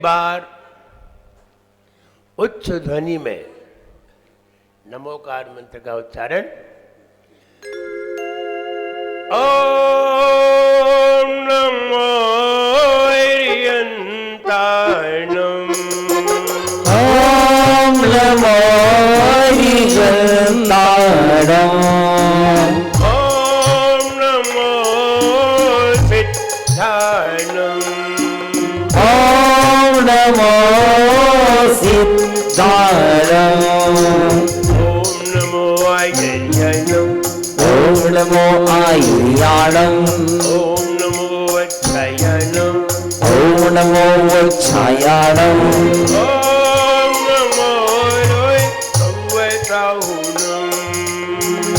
बार उच्च ध्वनि में नमोकार मंत्र का उच्चारण। ओम नमो हरियंताणम, ओम नमो हरियंताणम, ओम नमो सिद्धाणम, ओम नमो सिद्धाणम, ओम नमो आयर्यणम, ओम नमो आयर्याणम, ओम नमो वत्सयाणम, ओम नमो वत्सयाणम, ओम नमो रोहितव्यसाहुणम,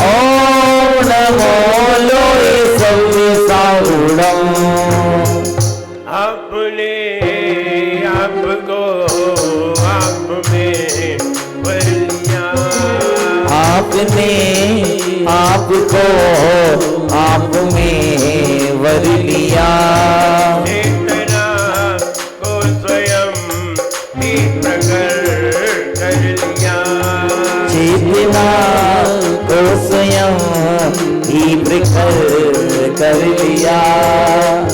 ओम नमो लोहे सव्यसाहुणम। अपने आपको आप में भर लिया, आपने आपको आप में वर लिया, चेतना को स्वयं ही प्रकट कर लिया, चेतना को स्वयं ही प्रकट कर लिया।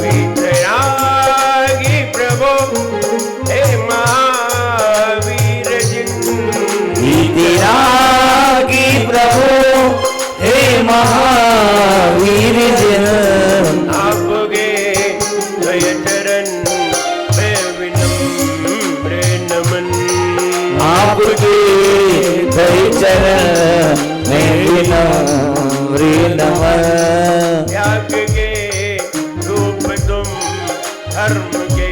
वितरागी प्रभु हे महावीर जिन, वितरागी प्रभु हे महावीर जिन, आपके द्वय चरण में विनम्र नमन, आपके द्वय चरण में विनम्र नमन। त्याग के रूप तुम, धर्म के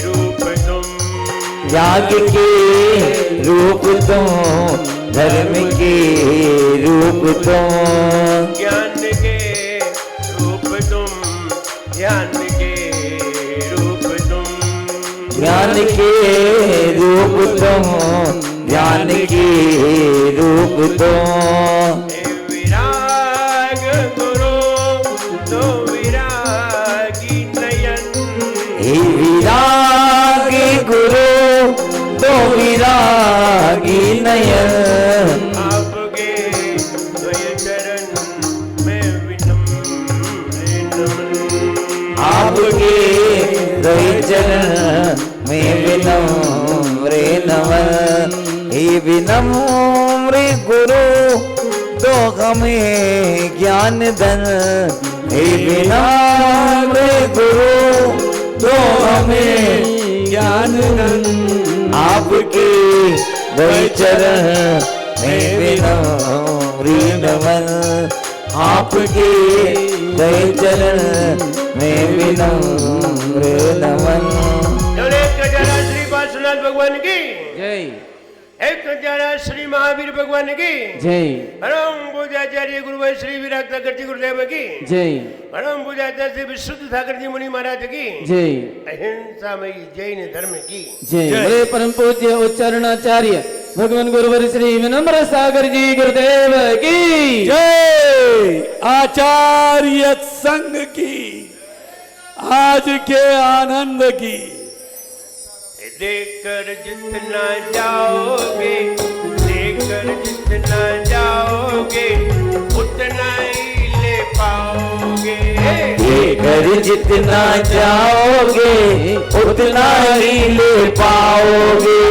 रूप तुम, त्याग के रूप तुम, धर्म के रूप तुम, ज्ञान के रूप तुम, ज्ञान के रूप तुम, ज्ञान के रूप तुम, ज्ञान के रूप तुम। हे विराग गुरु तो विरागी नयन, हे विरागी गुरु तो विरागी नयन, आपके द्वय चरण में विनम्र नमन, आपके द्वय चरण में विनम्र नमन। हे विनम्र गुरु दो हमें ज्ञान धन, हे विनम्र गुरु दो हमें ज्ञान धन, आपके द्वय चरण में विनम्र नमन, आपके द्वय चरण में विनम्र नमन। एक जरा श्री पार्श्वनाथ भगवान की जय, एक जरा श्री महावीर भगवान की जय, परम पूज्याचार्य गुरु भाई श्री विराट ठाकर जी गुरुदेव की जय, परम पूज्याचार्य श्री विशुद्ध ठाकर जी मुनि महाराज की जय, अहिंसामयी जैन धर्म की जय। बोले परम पूज्य उच्चारणाचार्य भगवान गुरुवर श्री विनम्र सागर जी गुरुदेव की जय। आचार्य संघ की, आज के आनंद की। देकर जितना जाओगे, देकर जितना जाओगे, उतना ही ले पाओगे, देकर जितना जाओगे उतना ही ले पाओगे,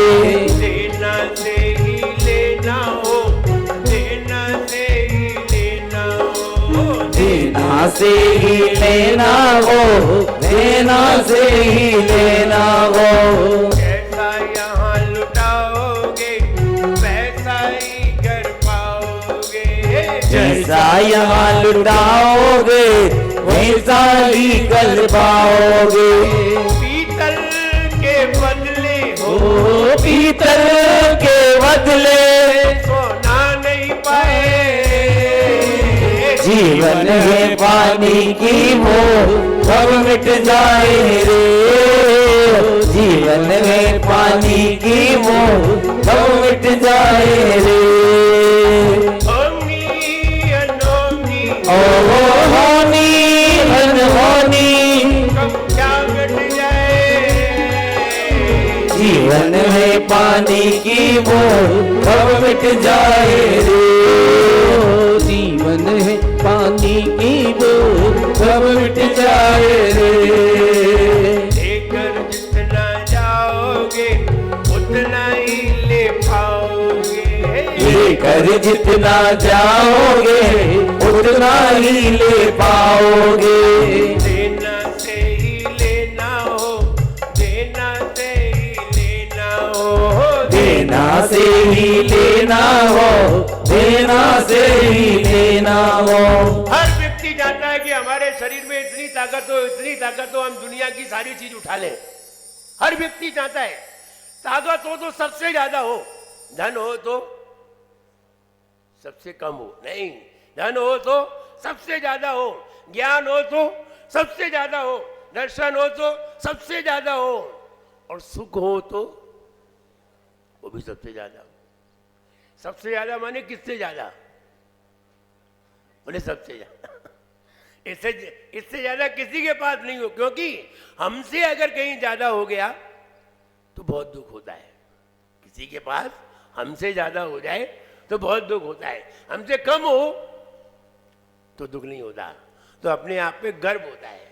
देना से ही लेना हो, देना से ही लेना हो, देना से ही लेना हो, देना से ही लेना हो। जैसा यहाँ लुटाओगे वैसा ही कर पाओगे, जैसा यहाँ लुटाओगे वैसा ही कर पाओगे। पीतल के बदले ओ पीतल के बदले सोना नहीं पाए, जीवन में पानी की वो सब मिट जाए रे, जीवन में पानी की वो सब मिट जाए रे। होनी अनोनी ओ होनी अनहोनी कब क्या घट जाए, जीवन में पानी की मोह कब मिट जाए रे, जीवन में पानी की मोह कब मिट जाए रे। लेकर जितना जाओगे उतना ही ले पाओगे, लेकर जितना जाओगे उतना ही ले पाओगे। देना से ही लेना हो, देना से ही लेना हो, देना से ही लेना हो, देना से ही लेना हो। हर व्यक्ति जानता है कि हमारे शरीर में इतनी ताकत हो, इतनी ताकत हो, हम दुनिया की सारी चीज उठा लें। हर व्यक्ति चाहता है ताकत हो तो सबसे ज्यादा हो, धन हो तो सबसे कम हो, नहीं, धन हो तो सबसे ज्यादा हो, ज्ञान हो तो सबसे ज्यादा हो, दर्शन हो तो सबसे ज्यादा हो, और सुख हो तो वो भी सबसे ज्यादा हो। सबसे ज्यादा माने किससे ज्यादा? बोले सबसे ज्यादा। इससे ज्यादा किसी के पास नहीं हो, क्योंकि हमसे अगर कहीं ज्यादा हो गया तो बहुत दुख होता है। किसी के पास हमसे ज्यादा हो जाए तो बहुत दुख होता है, हमसे कम हो तो दुख नहीं होता, तो अपने आप पे गर्व होता है।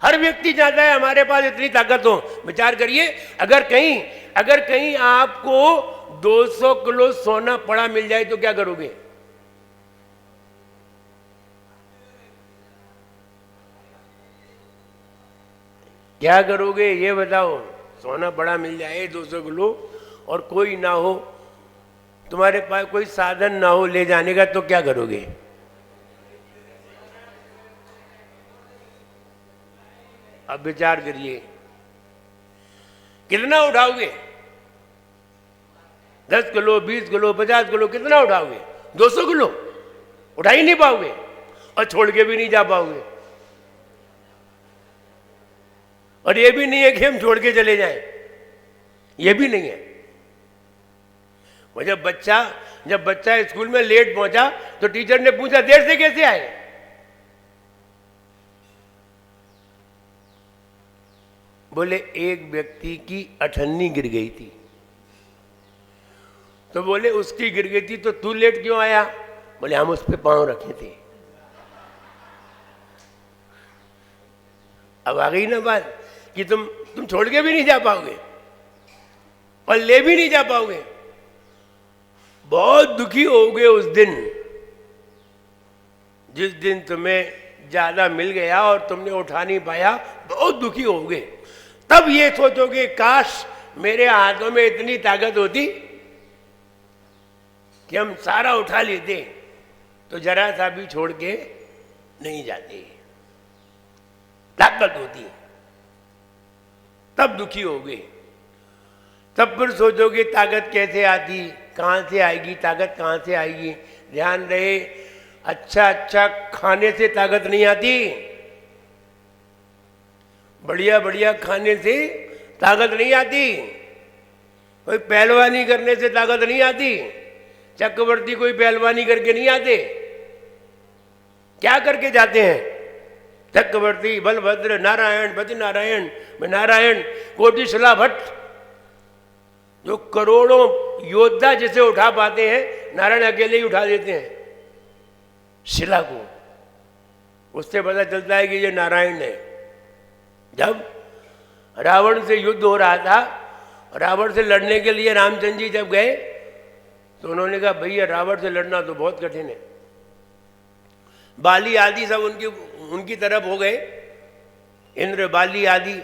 हर व्यक्ति चाहता है हमारे पास इतनी ताकत हो। विचार करिए, अगर कहीं आपको 200 किलो सोना पड़ा मिल जाए तो क्या करोगे? क्या करोगे ये बताओ? सोना बड़ा मिल जाए 200 किलो और कोई ना हो, तुम्हारे पास कोई साधन ना हो ले जाने का, तो क्या करोगे? अब विचार करिए, कितना उठाओगे? 10 किलो, 20 किलो, 50 किलो, कितना उठाओगे? 200 किलो उठा ही नहीं पाओगे, और छोड़ के भी नहीं जा पाओगे। और ये भी नहीं है कि हम छोड़ के चले जाएं, ये भी नहीं है। वो जब बच्चा स्कूल में लेट पहुंचा तो टीचर ने पूछा देर से कैसे आए? बोले एक व्यक्ति की अठन्नी गिर गई थी। तो बोले उसकी गिर गई थी तो तू लेट क्यों आया? बोले हम उस पे पांव रखे थे। अब आ गई ना बात कि तुम छोड़ के भी नहीं जा पाओगे और ले भी नहीं जा पाओगे। बहुत दुखी होगे उस दिन, जिस दिन तुम्हें ज्यादा मिल गया और तुमने उठा नहीं पाया, बहुत दुखी होगे। तब ये सोचोगे काश मेरे हाथों में इतनी ताकत होती कि हम सारा उठा लेते, तो जरा सा भी छोड़ के नहीं जाते। ताकत होती, तब दुखी होगे। तब फिर सोचोगे ताकत कैसे आती, कहाँ से आएगी ताकत, कहाँ से आएगी? ध्यान रहे, अच्छा खाने से ताकत नहीं आती, बढ़िया बढ़िया खाने से ताकत नहीं आती, कोई पहलवानी करने से ताकत नहीं आती। चक्रवर्ती कोई पहलवानी करके नहीं आते, क्या करके जाते हैं? चक्रवर्ती, बलभद्र, नारायण, बद्रीनारायण, नारायण, कोटि शिला भट्ट, जो करोड़ों योद्धा जिसे उठा पाते हैं, नारायण अकेले ही उठा देते हैं शिला को। उससे पता चलता है कि ये नारायण है। जब रावण से युद्ध हो रहा था, रावण से लड़ने के लिए रामचंद्र जी जब गए तो उन्होंने कहा भैया रावण से लड़ना तो बहुत कठिन है। बाली आदि सब उनकी तरफ हो गए, इंद्र, बाली आदि।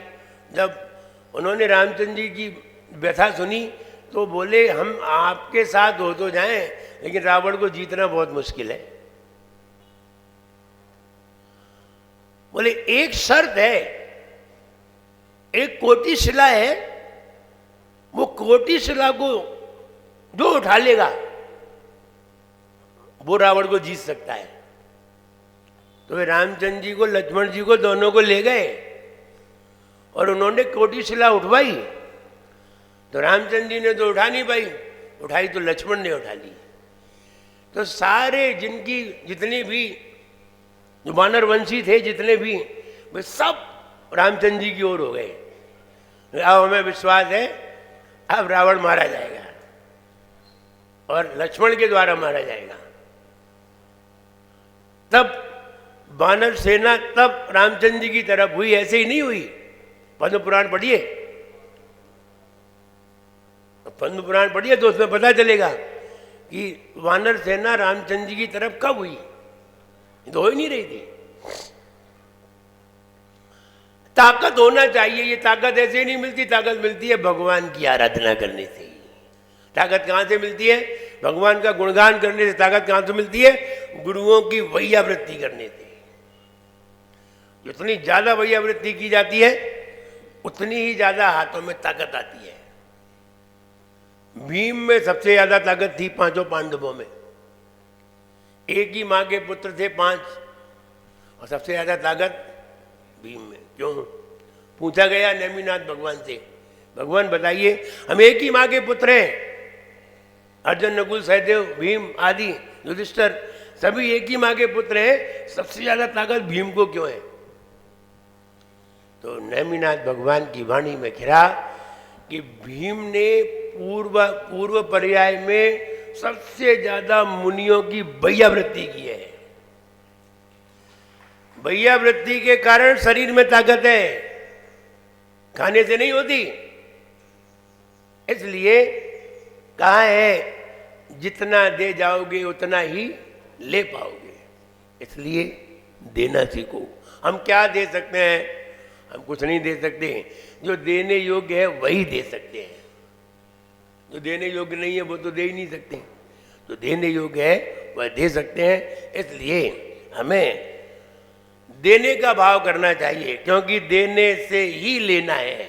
जब उन्होंने रामचंद्र जी की व्यथा सुनी तो बोले हम आपके साथ हो तो जाएं, लेकिन रावण को जीतना बहुत मुश्किल है। बोले एक शर्त है, एक कोटि शिला है, वो कोटि शिला को जो उठा लेगा वो रावण को जीत सकता है। तो वे रामचंद्र जी को, लक्ष्मण जी को, दोनों को ले गए और उन्होंने कोटि शिला उठवाई। तो रामचंद्र जी ने तो उठा नहीं पाई, उठाई तो लक्ष्मण ने उठा ली। तो सारे जितने भी जो वानर वंशी थे, जितने भी, वे सब रामचंद्र जी की ओर हो गए। अब हमें विश्वास है अब रावण मारा जाएगा और लक्ष्मण के द्वारा मारा जाएगा। तब वानर सेना तब रामचंद्र जी की तरफ हुई, ऐसे ही नहीं हुई। पद्म पुराण पढ़िए, पद्म पुराण पढ़िए तो उसमें पता चलेगा कि वानर सेना रामचंद्र जी की तरफ कब हुई। ये तो हो ही नहीं रही थी। ताकत होना चाहिए, ये ताकत ऐसे ही नहीं मिलती, ताकत मिलती है भगवान की आराधना करने से। ताकत कहाँ से मिलती है? भगवान का गुणगान करने से। ताकत कहाँ से मिलती है? गुरुओं की वैयावृत्ति करने से। जितनी ज्यादा वैयावृत्ति की जाती है उतनी ही ज्यादा हाथों में ताकत आती है। भीम में सबसे ज्यादा ताकत थी पांचों पांडवों में। एक ही मां के पुत्र थे 5 और सबसे ज्यादा ताकत भीम में। क्यों? पूछा गया नेमिनाथ भगवान से, भगवान बताइए हम एक ही मां के पुत्र हैं, अर्जुन नकुल सहदेव भीम आदि युधिष्ठिर सभी एक ही मां के पुत्र हैं, सबसे ज्यादा ताकत भीम को क्यों है? तो नेमिनाथ भगवान की वाणी में घिरा कि भीम ने पूर्व पर्याय में सबसे ज्यादा मुनियों की वैयावृत्ति की है। वैयावृत्ति के कारण शरीर में ताकत है, खाने से नहीं होती। इसलिए कहा है जितना दे जाओगे उतना ही ले पाओगे। इसलिए देना सीखो। हम क्या दे सकते हैं? हम कुछ नहीं दे सकते। जो देने योग्य है वही दे सकते हैं, जो देने योग्य नहीं है वो तो दे ही नहीं सकते। जो देने योग्य है वह दे सकते हैं। इसलिए हमें देने का भाव करना चाहिए, क्योंकि देने से ही लेना है,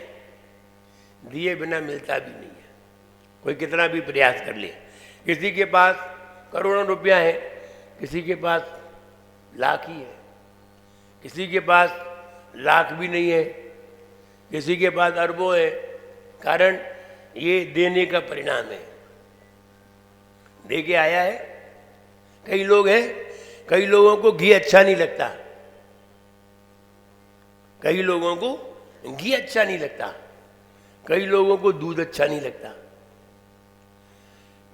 दिए बिना मिलता भी नहीं है। कोई कितना भी प्रयास कर ले, किसी के पास करोड़ों रुपया है, किसी के पास लाख ही है, किसी के पास लाख भी नहीं है, किसी के पास अरबों है। कारण ये देने का परिणाम है। दे के आया है। कई लोग हैं, कई लोगों को घी अच्छा नहीं लगता, कई लोगों को घी अच्छा नहीं लगता, कई लोगों को दूध अच्छा नहीं लगता,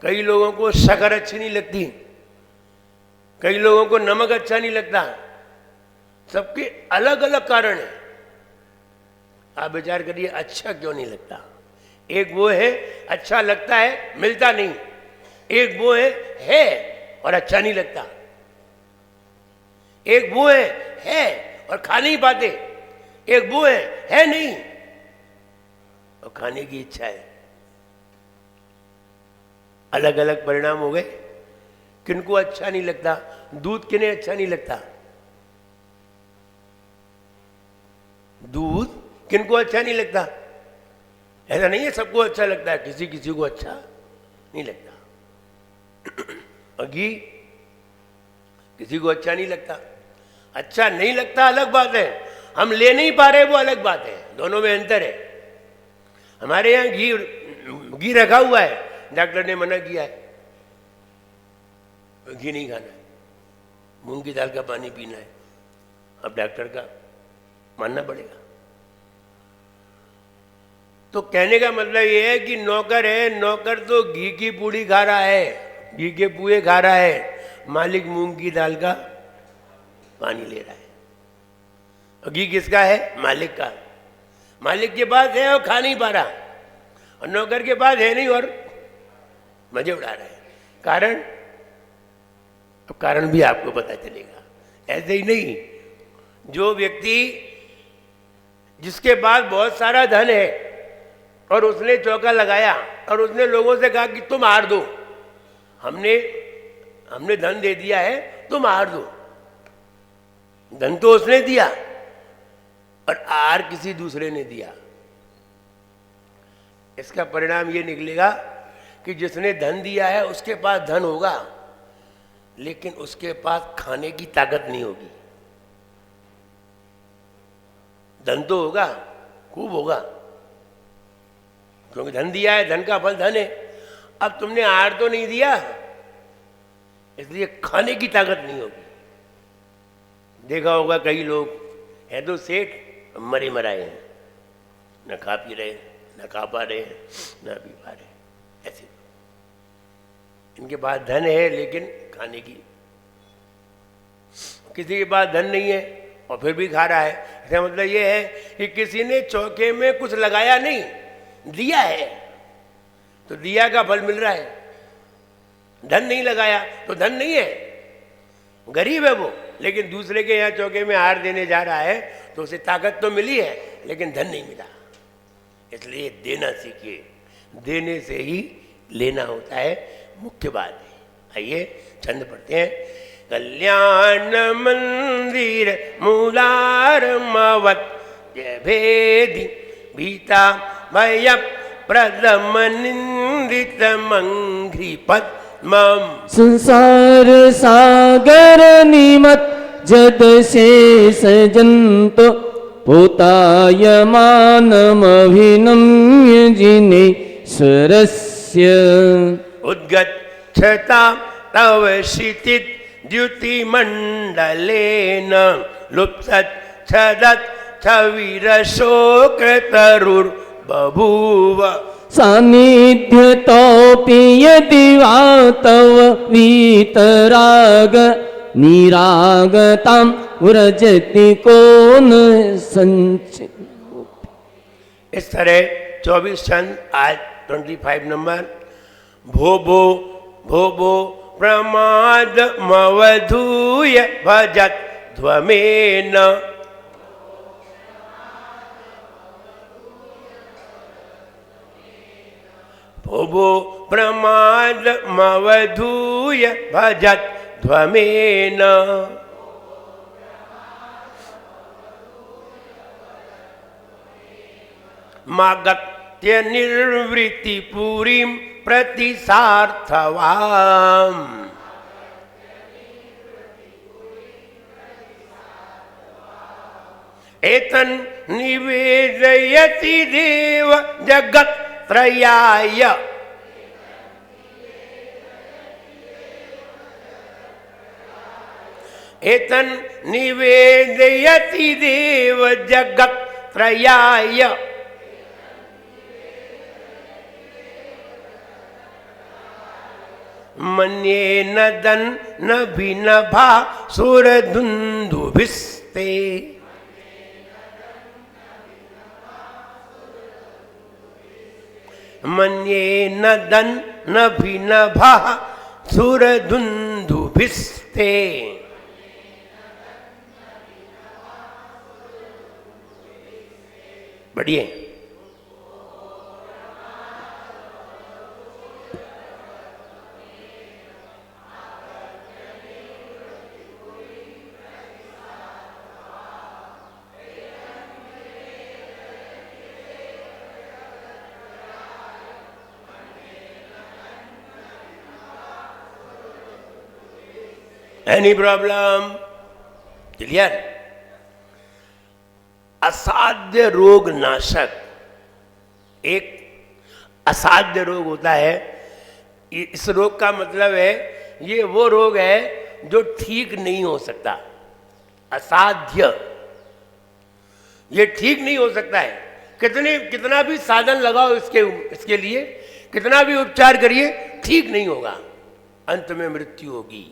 कई लोगों को शक्कर अच्छी नहीं लगती, कई लोगों को नमक अच्छा नहीं लगता। सबके अलग अलग कारण है। आप विचार करिए अच्छा क्यों नहीं लगता। एक वो है अच्छा लगता है मिलता नहीं, एक वो है और अच्छा नहीं लगता, एक वो है और खा नहीं पाते, एक वो है नहीं और खाने की इच्छा है। अलग अलग परिणाम हो गए। किनको अच्छा नहीं लगता? दूध किन्हें अच्छा नहीं लगता? दूध किनको अच्छा नहीं लगता? ऐसा नहीं है सबको अच्छा लगता है, किसी किसी को अच्छा नहीं लगता। और घी किसी को अच्छा नहीं लगता। अच्छा नहीं लगता अलग बात है, हम ले नहीं पा रहे वो अलग बात है। दोनों में अंतर है। हमारे यहाँ घी रखा हुआ है, डॉक्टर ने मना किया है घी नहीं खाना है, मूंग की दाल का पानी पीना है। अब डॉक्टर का मानना पड़ेगा। तो कहने का मतलब ये है कि नौकर है, नौकर तो घी की पूड़ी खा रहा है, घी के पुए खा रहा है, मालिक मूंग की दाल का पानी ले रहा है। और घी किसका है? मालिक का। मालिक के पास है और खा नहीं पा रहा, और नौकर के पास है नहीं और मजे उड़ा रहा है। कारण? तो कारण भी आपको पता चलेगा। ऐसे ही नहीं, जो व्यक्ति जिसके पास बहुत सारा धन है और उसने चौका लगाया और उसने लोगों से कहा कि तुम हार दो, हमने धन दे दिया है, तुम हार दो। धन तो उसने दिया और हार किसी दूसरे ने दिया। इसका परिणाम ये निकलेगा कि जिसने धन दिया है उसके पास धन होगा, लेकिन उसके पास खाने की ताकत नहीं होगी। धन तो होगा, खूब होगा, क्योंकि धन दिया है, धन का फल धन है। अब तुमने आहार तो नहीं दिया, इसलिए खाने की ताकत नहीं होगी। देखा होगा कई लोग हैं तो सेठ मरे मराए हैं, न खा पी रहे, न खा पा रहे, न पी पा रहे, ऐसे। इनके पास धन है लेकिन खाने की, किसी के पास धन नहीं है और फिर भी खा रहा है। इसका मतलब ये है कि किसी ने चौके में कुछ लगाया नहीं, दिया है तो दिया का फल मिल रहा है। धन नहीं लगाया तो धन नहीं है, गरीब है वो, लेकिन दूसरे के यहाँ चौके में हार देने जा रहा है तो उसे ताकत तो मिली है लेकिन धन नहीं मिला। इसलिए देना सीखिए, देने से ही लेना होता है, मुख्य बात है। आइए छंद पढ़ते हैं। कल्याण मंदिर मूलारमवत जय भेदी भीता भय प्रदम निंदित मंघ्रि पद्मम। संसार सागर निमत जद शेष जंतु भूताय मानमभिनम्य जिने स्वरस्य। उद्गच्छता तव क्षितिज द्युतिमण्डलेन लुप्सत् छदत् छविरशोकतरुर्बभूव। सान्निध्यतोऽपि यदि वा तव वीतराग निरागतां व्रजति को न संचित। इस तरह 24 छंद, आज 25 नंबर। भोभो भोभो प्रमाद मवधूय भजत ध्वमेन। भोभो प्रमाद मवधूय भजत ध्वमेन। मागत्य निर्वृत्ति पुरीं प्रतिसार्थवाम। एतन निवेदयति देव जगत त्रयाय। एतन निवेदयति देव जगत त्रयाय। मन्येन दन्न भिनभा सुरधुन्दुभिस्ते। मन्येन दन्न भिनभा सुरधुन्दुभिस्ते। बढ़िए। Any problem? क्लियर? असाध्य रोग नाशक, एक असाध्य रोग होता है। इस रोग का मतलब है ये वो रोग है जो ठीक नहीं हो सकता। असाध्य, ये ठीक नहीं हो सकता है। कितना भी साधन लगाओ इसके लिए, कितना भी उपचार करिए, ठीक नहीं होगा, अंत में मृत्यु होगी।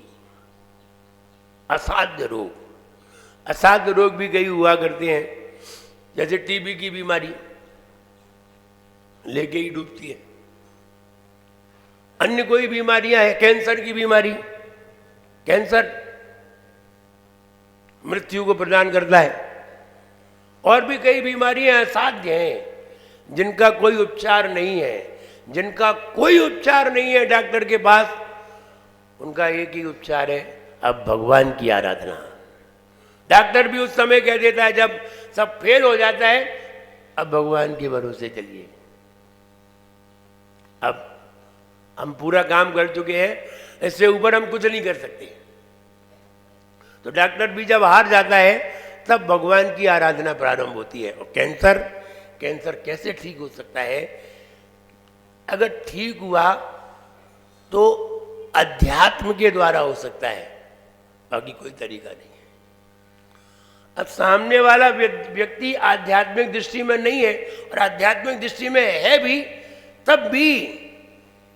असाध्य रोग, असाध्य रोग भी कई हुआ करते हैं, जैसे टीबी की बीमारी लेके ही डूबती है। अन्य कोई बीमारियां हैं, कैंसर की बीमारी, कैंसर मृत्यु को प्रदान करता है। और भी कई बीमारियां असाध्य हैं जिनका कोई उपचार नहीं है, जिनका कोई उपचार नहीं है डॉक्टर के पास। उनका एक ही उपचार है, अब भगवान की आराधना। डॉक्टर भी उस समय कह देता है जब सब फेल हो जाता है, अब भगवान के भरोसे चलिए, अब हम पूरा काम कर चुके हैं, इससे ऊपर हम कुछ नहीं कर सकते। तो डॉक्टर भी जब हार जाता है तब भगवान की आराधना प्रारंभ होती है। और कैंसर कैसे ठीक हो सकता है? अगर ठीक हुआ तो अध्यात्म के द्वारा हो सकता है, बाकी कोई तरीका नहीं है। अब सामने वाला व्यक्ति आध्यात्मिक दृष्टि में नहीं है और आध्यात्मिक दृष्टि में है भी, तब भी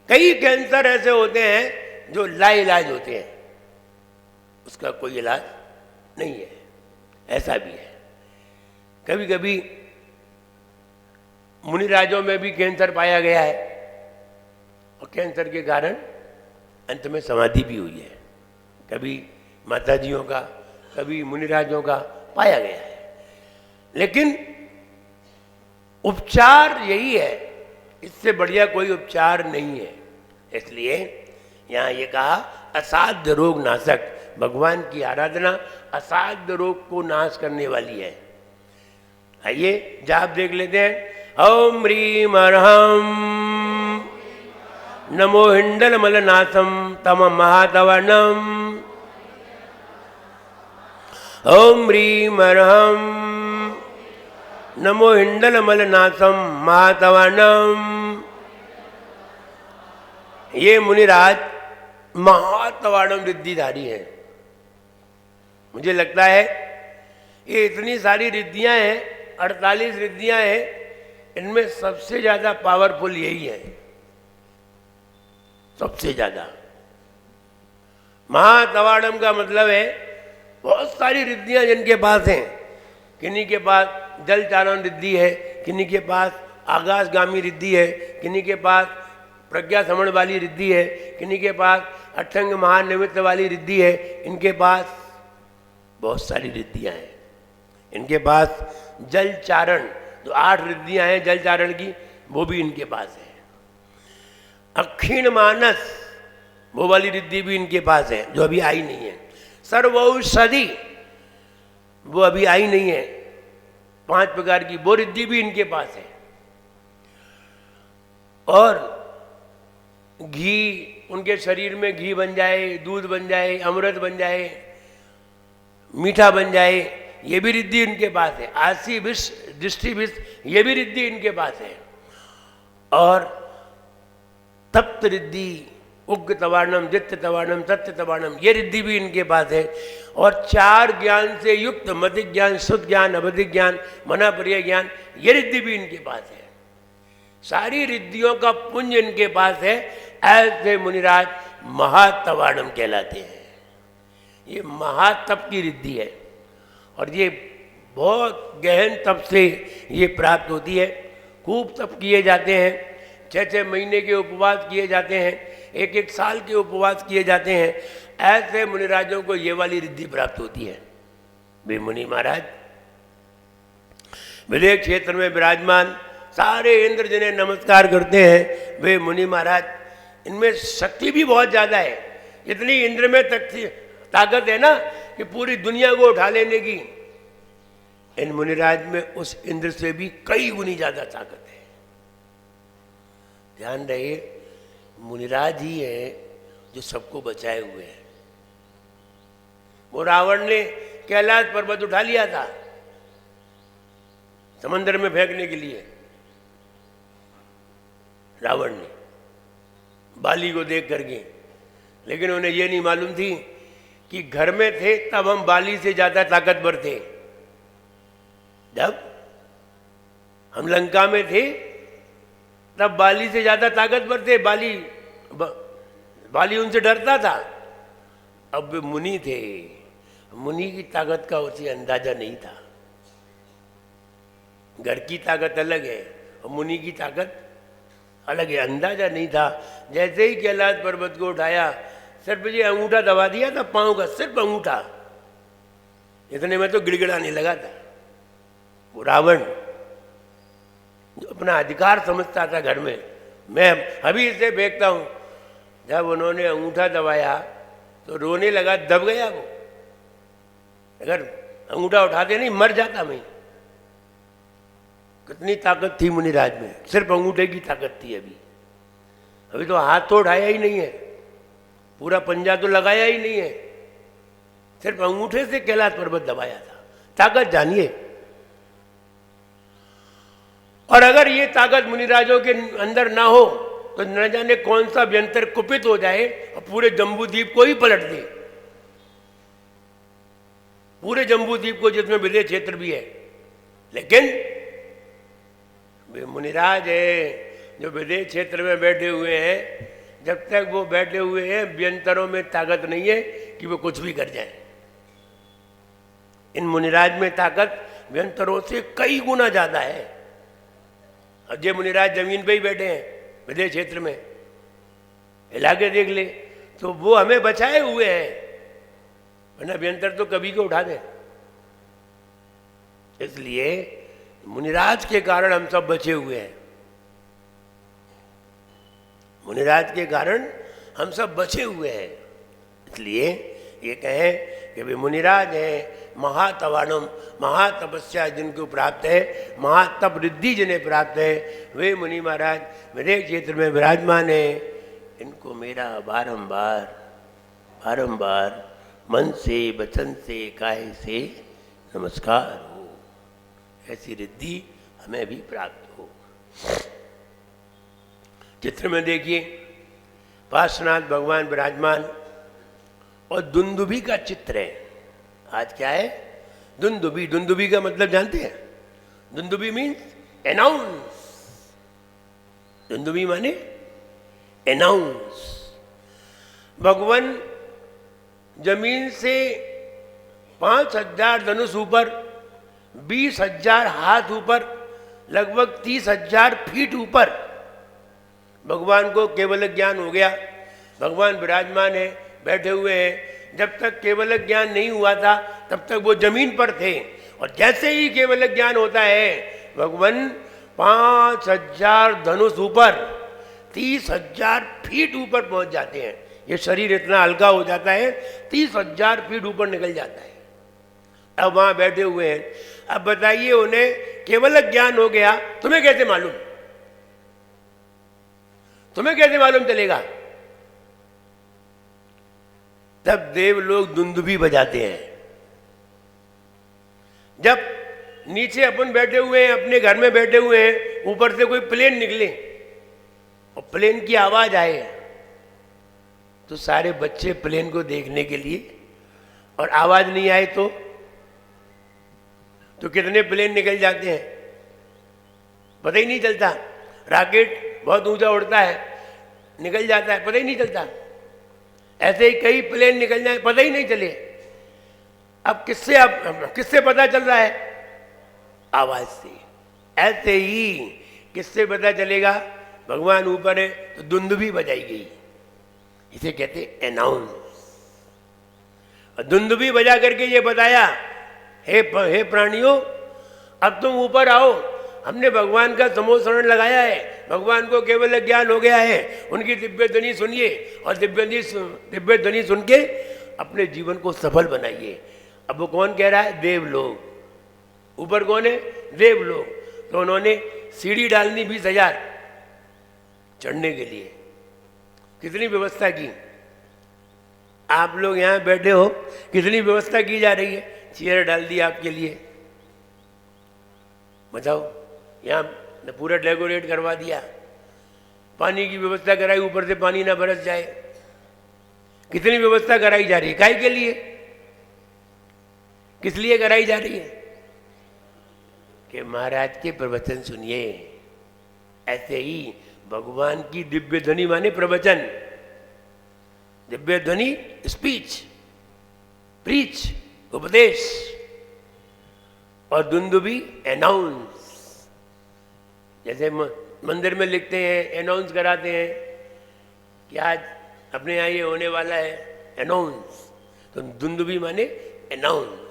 कई कैंसर ऐसे होते हैं जो लाइलाज होते हैं, उसका कोई इलाज नहीं है, ऐसा भी है। कभी कभी मुनिराजों में भी कैंसर पाया गया है और कैंसर के कारण अंत में समाधि भी हुई है। कभी माताजियों का, कभी मुनिराजों का पाया गया है। लेकिन उपचार यही है, इससे बढ़िया कोई उपचार नहीं है। इसलिए यहाँ ये कहा असाध्य रोग नाशक, भगवान की आराधना असाध्य रोग को नाश करने वाली है। आइए जाप देख लेते हैं। ओम ह्रीम अर्हम नमो हिंडल मलनाथम तम महातवर्णम। ओम ह्रीम अर्हम नमो हिंडल मलनाथम महातवर्णम। ये मुनिराज महातवर्णम रिद्धिधारी है। मुझे लगता है ये इतनी सारी रिद्धियां हैं, 48 रिद्धियां हैं, इनमें सबसे ज्यादा पावरफुल यही है, सबसे ज्यादा। महातवाड़म का मतलब है बहुत सारी रिद्धियां जिनके पास हैं। किन्हीं के पास जल चारण रिद्धि है, किन्हीं के पास आकाशगामी रिद्धि है, किन्हीं के पास प्रज्ञा समण वाली रिद्धि है, किन्हीं के पास अठंग महानिमित्त वाली रिद्धि है। इनके पास बहुत सारी रिद्धियां हैं। इनके पास जल चारण, जो 8 रिद्धियां हैं जल चारण की, वो भी इनके पास है। अक्षीण मानस, वो वाली रिद्धि भी इनके पास है, जो अभी आई नहीं है। सर्वौषधि, वो अभी आई नहीं है, 5 प्रकार की वो रिद्धि भी इनके पास है। और घी, उनके शरीर में घी बन जाए, दूध बन जाए, अमृत बन जाए, मीठा बन जाए, ये भी रिद्धि इनके पास है। आसी विष, दृष्टि विष, ये भी रिद्धि इनके पास है। और तप्त रिद्धि, उग्र तवाणम, जित्त तवाणम, तत्व तवाणम, ये रिद्धि भी इनके पास है। और 4 ज्ञान से युक्त मति ज्ञान, शुद्ध ज्ञान, अवधिक ज्ञान, मना पर्याय ज्ञान, ये रिद्धि भी इनके पास है। सारी रिद्धियों का पुंज इनके पास है। ऐसे मुनिराज महातवाणम कहलाते हैं। ये महातप की रिद्धि है और ये बहुत गहन तप से ये प्राप्त होती है। खूब तप किए जाते हैं, 6-6 महीने के उपवास किए जाते हैं, 1-1 साल के उपवास किए जाते हैं। ऐसे मुनिराजों को ये वाली रिद्धि प्राप्त होती है। वे मुनि महाराज विदेह क्षेत्र में विराजमान सारे इंद्र जिन्हें नमस्कार करते हैं, वे मुनि महाराज, इनमें शक्ति भी बहुत ज़्यादा है। इतनी इंद्र में ताकत है ना कि पूरी दुनिया को उठा लेने की, इन मुनिराज में उस इंद्र से भी कई गुनी ज्यादा ताकत है। ध्यान रहे, मुनिराज ही है जो सबको बचाए हुए हैं। वो रावण ने कैलाश पर्वत उठा लिया था समंदर में फेंकने के लिए, रावण ने बाली को देख करके, लेकिन उन्हें यह नहीं मालूम थी कि घर में थे तब हम बाली से ज्यादा ताकतवर थे। जब हम लंका में थे तब बाली से ज्यादा ताकतवर थे। बाली उनसे डरता था। अब वे मुनि थे, मुनि की ताकत का उसे अंदाजा नहीं था। घर की ताकत अलग है और मुनि की ताकत अलग है, अंदाजा नहीं था। जैसे ही कैलाश पर्वत को उठाया, सिर्फ ये अंगूठा दबा दिया था, पांव का सिर्फ अंगूठा, इतने में तो गिड़गिड़ाने लगा था। वो रावण जो अपना अधिकार समझता था घर में, मैं अभी इसे फेंकता हूं, जब उन्होंने अंगूठा दबाया तो रोने लगा, दब गया वो। अगर अंगूठा उठाते नहीं मर जाता मैं। कितनी ताकत थी मुनिराज में, सिर्फ अंगूठे की ताकत थी। अभी तो हाथ तो उठाया ही नहीं है, पूरा पंजा तो लगाया ही नहीं है, सिर्फ अंगूठे से कैलाश पर्वत दबाया था। ताकत जानिए। और अगर ये ताकत मुनिराजों के अंदर ना हो तो न जाने कौन सा व्यंतर कुपित हो जाए और पूरे जम्बूद्वीप को ही पलट दे। पूरे जम्बू द्वीप को, जिसमें विदेह क्षेत्र भी है। लेकिन वे मुनिराज है जो विदेह क्षेत्र में बैठे हुए हैं, जब तक वो बैठे हुए हैं व्यंतरों में ताकत नहीं है कि वो कुछ भी कर जाए। इन मुनिराज में ताकत व्यंतरों से कई गुना ज्यादा है। अब ये मुनिराज जमीन पे ही बैठे हैं विदेह क्षेत्र में, हिला के देख ले तो वो हमें बचाए हुए हैं, वरना व्यंतर तो कभी को उठा दे। इसलिए मुनिराज के कारण हम सब बचे हुए हैं। मुनिराज के कारण हम सब बचे हुए हैं। इसलिए ये कहें कि वे मुनिराज हैं, महातवानम, महातपस्या जिनको प्राप्त है, महातप रिद्धि जिन्हें प्राप्त है, वे मुनि महाराज विदेह क्षेत्र में विराजमान है। इनको मेरा बारंबार बारंबार मन से, वचन से, काहे से नमस्कार हो। ऐसी रिद्धि हमें भी प्राप्त हो। चित्र में देखिए पार्श्वनाथ भगवान विराजमान और दुंदुभी का चित्र है। आज क्या है? दुंदुभी। दुंदुभी का मतलब जानते हैं? दुंदुभी मीन्स अनाउंस। दुंदुभी माने अनाउंस। भगवान जमीन से 5000 धनुष ऊपर, 20,000 हाथ ऊपर, लगभग 30,000 फीट ऊपर भगवान को केवल ज्ञान हो गया। भगवान विराजमान है, बैठे हुए हैं। जब तक केवल ज्ञान नहीं हुआ था तब तक वो जमीन पर थे, और जैसे ही केवल ज्ञान होता है भगवान 5,000 धनुष ऊपर, 30,000 फीट ऊपर पहुंच जाते हैं। ये शरीर इतना हल्का हो जाता है, 30,000 फीट ऊपर निकल जाता है। अब वहां बैठे हुए हैं। अब बताइए उन्हें केवल ज्ञान हो गया, तुम्हें कैसे मालूम? तुम्हें कैसे मालूम चलेगा? तब देव लोग दुंदुभी बजाते हैं। जब नीचे अपन बैठे हुए हैं, अपने घर में बैठे हुए हैं, ऊपर से कोई प्लेन निकले और प्लेन की आवाज आए तो सारे बच्चे प्लेन को देखने के लिए, और आवाज नहीं आए तो कितने प्लेन निकल जाते हैं पता ही नहीं चलता। रॉकेट बहुत ऊंचा उड़ता है, निकल जाता है, पता ही नहीं चलता। ऐसे ही कई प्लेन निकल जाए, पता ही नहीं चले। अब किससे पता चल रहा है? आवाज से। ऐसे ही किससे पता चलेगा? भगवान ऊपर है तो दुंदुभी बजाई गई, इसे कहते अनाउंस। और दुंदुभी बजा करके ये बताया, हे प्राणियों, अब तुम ऊपर आओ, हमने भगवान का समोसरण लगाया है, भगवान को केवल ज्ञान हो गया है। उनकी दिव्य ध्वनि सुनिए, और दिव्य ध्वनि सुन के अपने जीवन को सफल बनाइए। अब वो कौन कह रहा है? देवलोक। ऊपर कौन है? देवलोक। तो उन्होंने सीढ़ी डालनी 20,000 चढ़ने के लिए। कितनी व्यवस्था की? आप लोग यहाँ बैठे हो, कितनी व्यवस्था की जा रही है? चेयर डाल दी आपके लिए, बताओ। यहाँ पूरा डेकोरेट करवा दिया, पानी की व्यवस्था कराई, ऊपर से पानी ना बरस जाए। कितनी व्यवस्था कराई जा रही है? काहे के लिए? किस लिए कराई जा रही है? कि महाराज के प्रवचन सुनिए। ऐसे ही भगवान की दिव्य ध्वनि माने प्रवचन, दिव्य ध्वनि स्पीच, प्रीच, उपदेश, और दुंदुभी अनाउंस। जैसे मंदिर में लिखते हैं, अनाउंस कराते हैं कि आज अपने यहाँ ये होने वाला है, अनाउंस। तो दुंदुभी माने अनाउंस।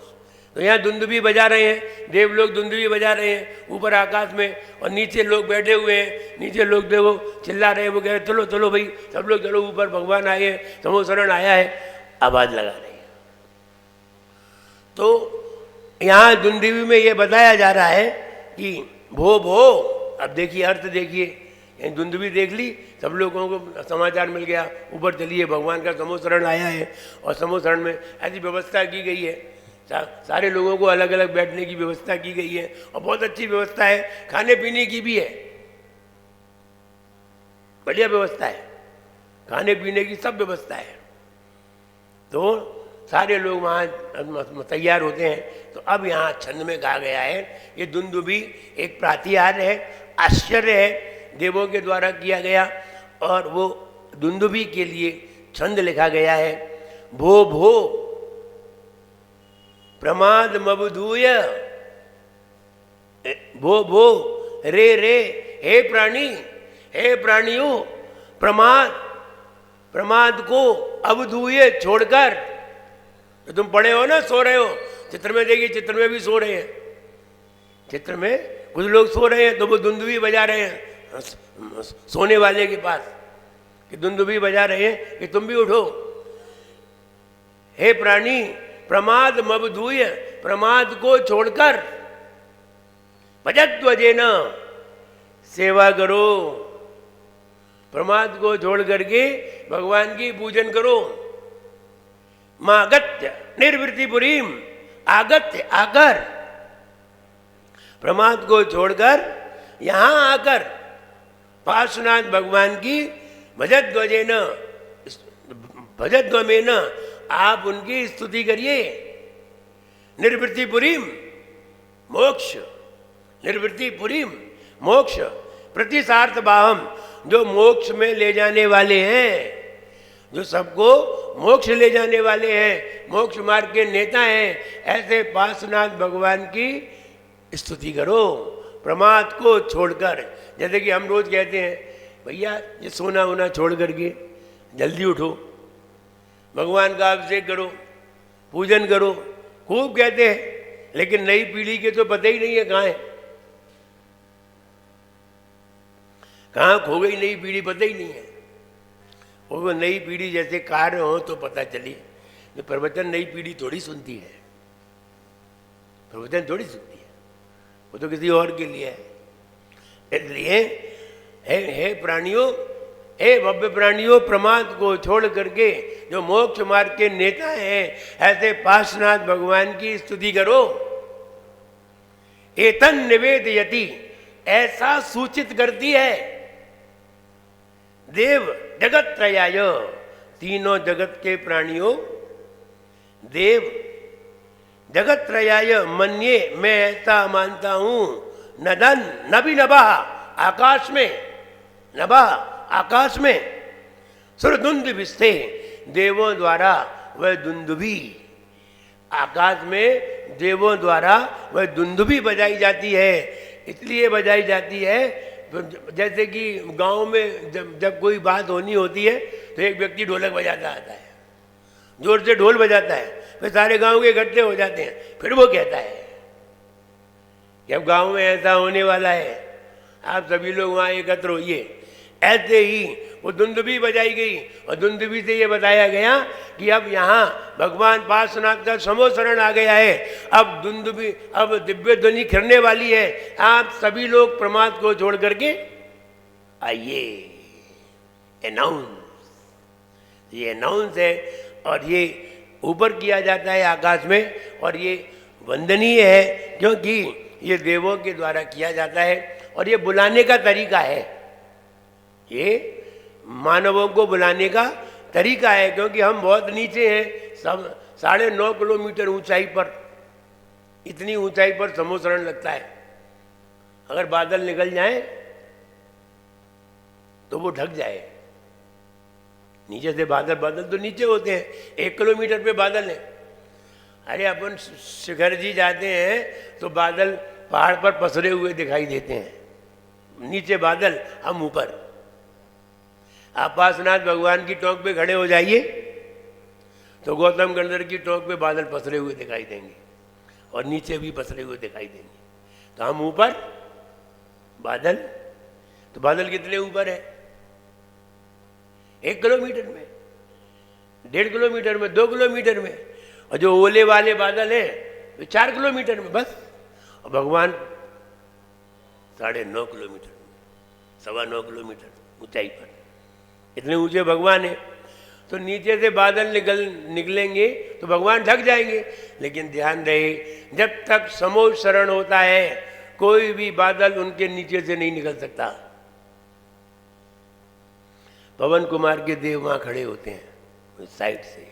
तो यहाँ दुंदुभी बजा रहे हैं, देव लोग दुंदुभी बजा रहे हैं ऊपर आकाश में, और नीचे लोग बैठे हुए हैं। नीचे लोग देखो चिल्ला रहे हैं, वो कह रहे चलो चलो भाई, सब लोग चलो ऊपर, भगवान आए हैं, समोसरण आया है, आवाज लगा रहे हैं। तो यहाँ दुंदुभी में ये बताया जा रहा है कि भो भो। अब देखिए अर्थ देखिए, दुंदुभी देख ली, सब लोगों को समाचार मिल गया, ऊपर चलिए भगवान का समोसरण आया है। और समोसरण में ऐसी व्यवस्था की गई है, सारे लोगों को अलग अलग बैठने की व्यवस्था की गई है, और बहुत अच्छी व्यवस्था है। खाने पीने की भी है, बढ़िया व्यवस्था है, खाने पीने की सब व्यवस्था है। तो सारे लोग वहाँ तैयार होते हैं। तो अब यहाँ छंद में कहा गया है, ये दुंदुभी एक प्रातिहार है, आश्चर्य है, देवों के द्वारा किया गया, और वो दुंदुभी के लिए छंद लिखा गया है। भो भो प्रमाद मबधूय, भो भो रे रे, हे प्राणी, हे प्राणियों, प्रमाद को अवधूय छोड़कर, तो तुम पड़े हो ना, सो रहे हो, चित्र में देखिए, चित्र में भी सो रहे हैं, चित्र में कुछ लोग सो रहे हैं तो वो दुंदुभी बजा रहे हैं सोने वाले के पास, कि दुंदुभी बजा रहे हैं कि तुम भी उठो। हे प्राणी, प्रमाद मबधूय, प्रमाद को छोड़कर, भजध्वजेन, सेवा करो, प्रमाद को छोड़ करके भगवान की पूजन करो। मागत्य निर्वृत्तिपुरीम, आगत्य आकर, प्रमाद को छोड़कर यहां आकर पार्श्वनाथ भगवान की भजध्वजेन, भजध्वमेन, आप उनकी स्तुति करिए। निर्वृत्तिपुरीम मोक्ष, निर्वृत्तिपुरीम मोक्ष, प्रतिसार्थ बाहम, जो मोक्ष में ले जाने वाले हैं, जो सबको मोक्ष ले जाने वाले हैं, मोक्ष मार्ग के नेता हैं, ऐसे पार्श्वनाथ भगवान की स्तुति करो प्रमाद को छोड़कर। जैसे कि हम रोज कहते हैं, भैया ये सोना वोना छोड़ करके जल्दी उठो, भगवान का अभिषेक करो, पूजन करो, खूब कहते हैं, लेकिन नई पीढ़ी के तो पता ही नहीं है कहाँ है, कहाँ खो गई नई पीढ़ी, पता ही नहीं है। और वो नई पीढ़ी जैसे कार्य हो तो पता चली, तो प्रवचन नई पीढ़ी थोड़ी सुनती है, प्रवचन थोड़ी सुनती है, वो तो किसी और के लिए है। इसलिए हे प्राणियों, हे भव्य प्राणियों, प्रमाद को छोड़ करके जो मोक्ष मार्ग के नेता हैं, ऐसे पार्श्वनाथ भगवान की स्तुति करो। एतन निवेदयति, ऐसा सूचित करती है देव जगत त्रयाय, तीनों जगत के प्राणियों, देव जगत त्रयाय मन्ये, मैं ऐसा मानता हूं, नदन नभी नभा, आकाश में, नभा आकाश में, सुरदुंदुभिस्ते, देवों द्वारा वह दुंदुभी, आकाश में देवों द्वारा वह दुंदुभी बजाई जाती है। इसलिए बजाई जाती है जैसे कि गांव में जब कोई बात होनी होती है तो एक व्यक्ति ढोलक बजाता आता है, जोर से ढोल बजाता है, फिर सारे गांव के इकट्ठे हो जाते हैं, फिर वो कहता है कि अब गांव में ऐसा होने वाला है, आप सभी लोग वहाँ एकत्र होइए। ऐसे ही वो दुंदुभी बजाई गई और दुंदुभी से ये बताया गया कि अब यहाँ भगवान पार्श्वनाथ का समोसरण आ गया है, अब दुंदुभी, अब दिव्य ध्वनि खिरने वाली है, आप सभी लोग प्रमाद को छोड़ करके आइए। अनाउंस, ये अनाउंस है और ये ऊपर किया जाता है आकाश में, और ये वंदनीय है क्योंकि ये देवों के द्वारा किया जाता है और ये बुलाने का तरीका है, ये मानवों को बुलाने का तरीका है, क्योंकि हम बहुत नीचे हैं, सब 9.5 किलोमीटर ऊंचाई पर, इतनी ऊंचाई पर समोसरण लगता है। अगर बादल निकल जाए तो वो ढक जाए, नीचे से बादल, बादल तो नीचे होते हैं, 1 किलोमीटर पे बादल है। अरे अपन शिखर जी जाते हैं तो बादल पहाड़ पर पसरे हुए दिखाई देते हैं, नीचे बादल, हम ऊपर। आप पार्श्वनाथ भगवान की टोंक पे खड़े हो जाइए तो गौतम गंधर की टोंक पे बादल पसरे हुए दिखाई देंगे और नीचे भी पसरे हुए दिखाई देंगे। तो हम ऊपर, बादल, तो बादल कितने ऊपर है? 1 किलोमीटर में, 1.5 किलोमीटर में, 2 किलोमीटर में, और जो ओले वाले बादल हैं तो 4 किलोमीटर में बस। और भगवान 9.5 किलोमीटर, 9.25 किलोमीटर ऊंचाई पर, इतने ऊंचे भगवान है। तो नीचे से बादल निकलेंगे तो भगवान ढक जाएंगे, लेकिन ध्यान रहे जब तक समोच्च शरण होता है कोई भी बादल उनके नीचे से नहीं निकल सकता। पवन कुमार के देव वहां खड़े होते हैं उस साइड से,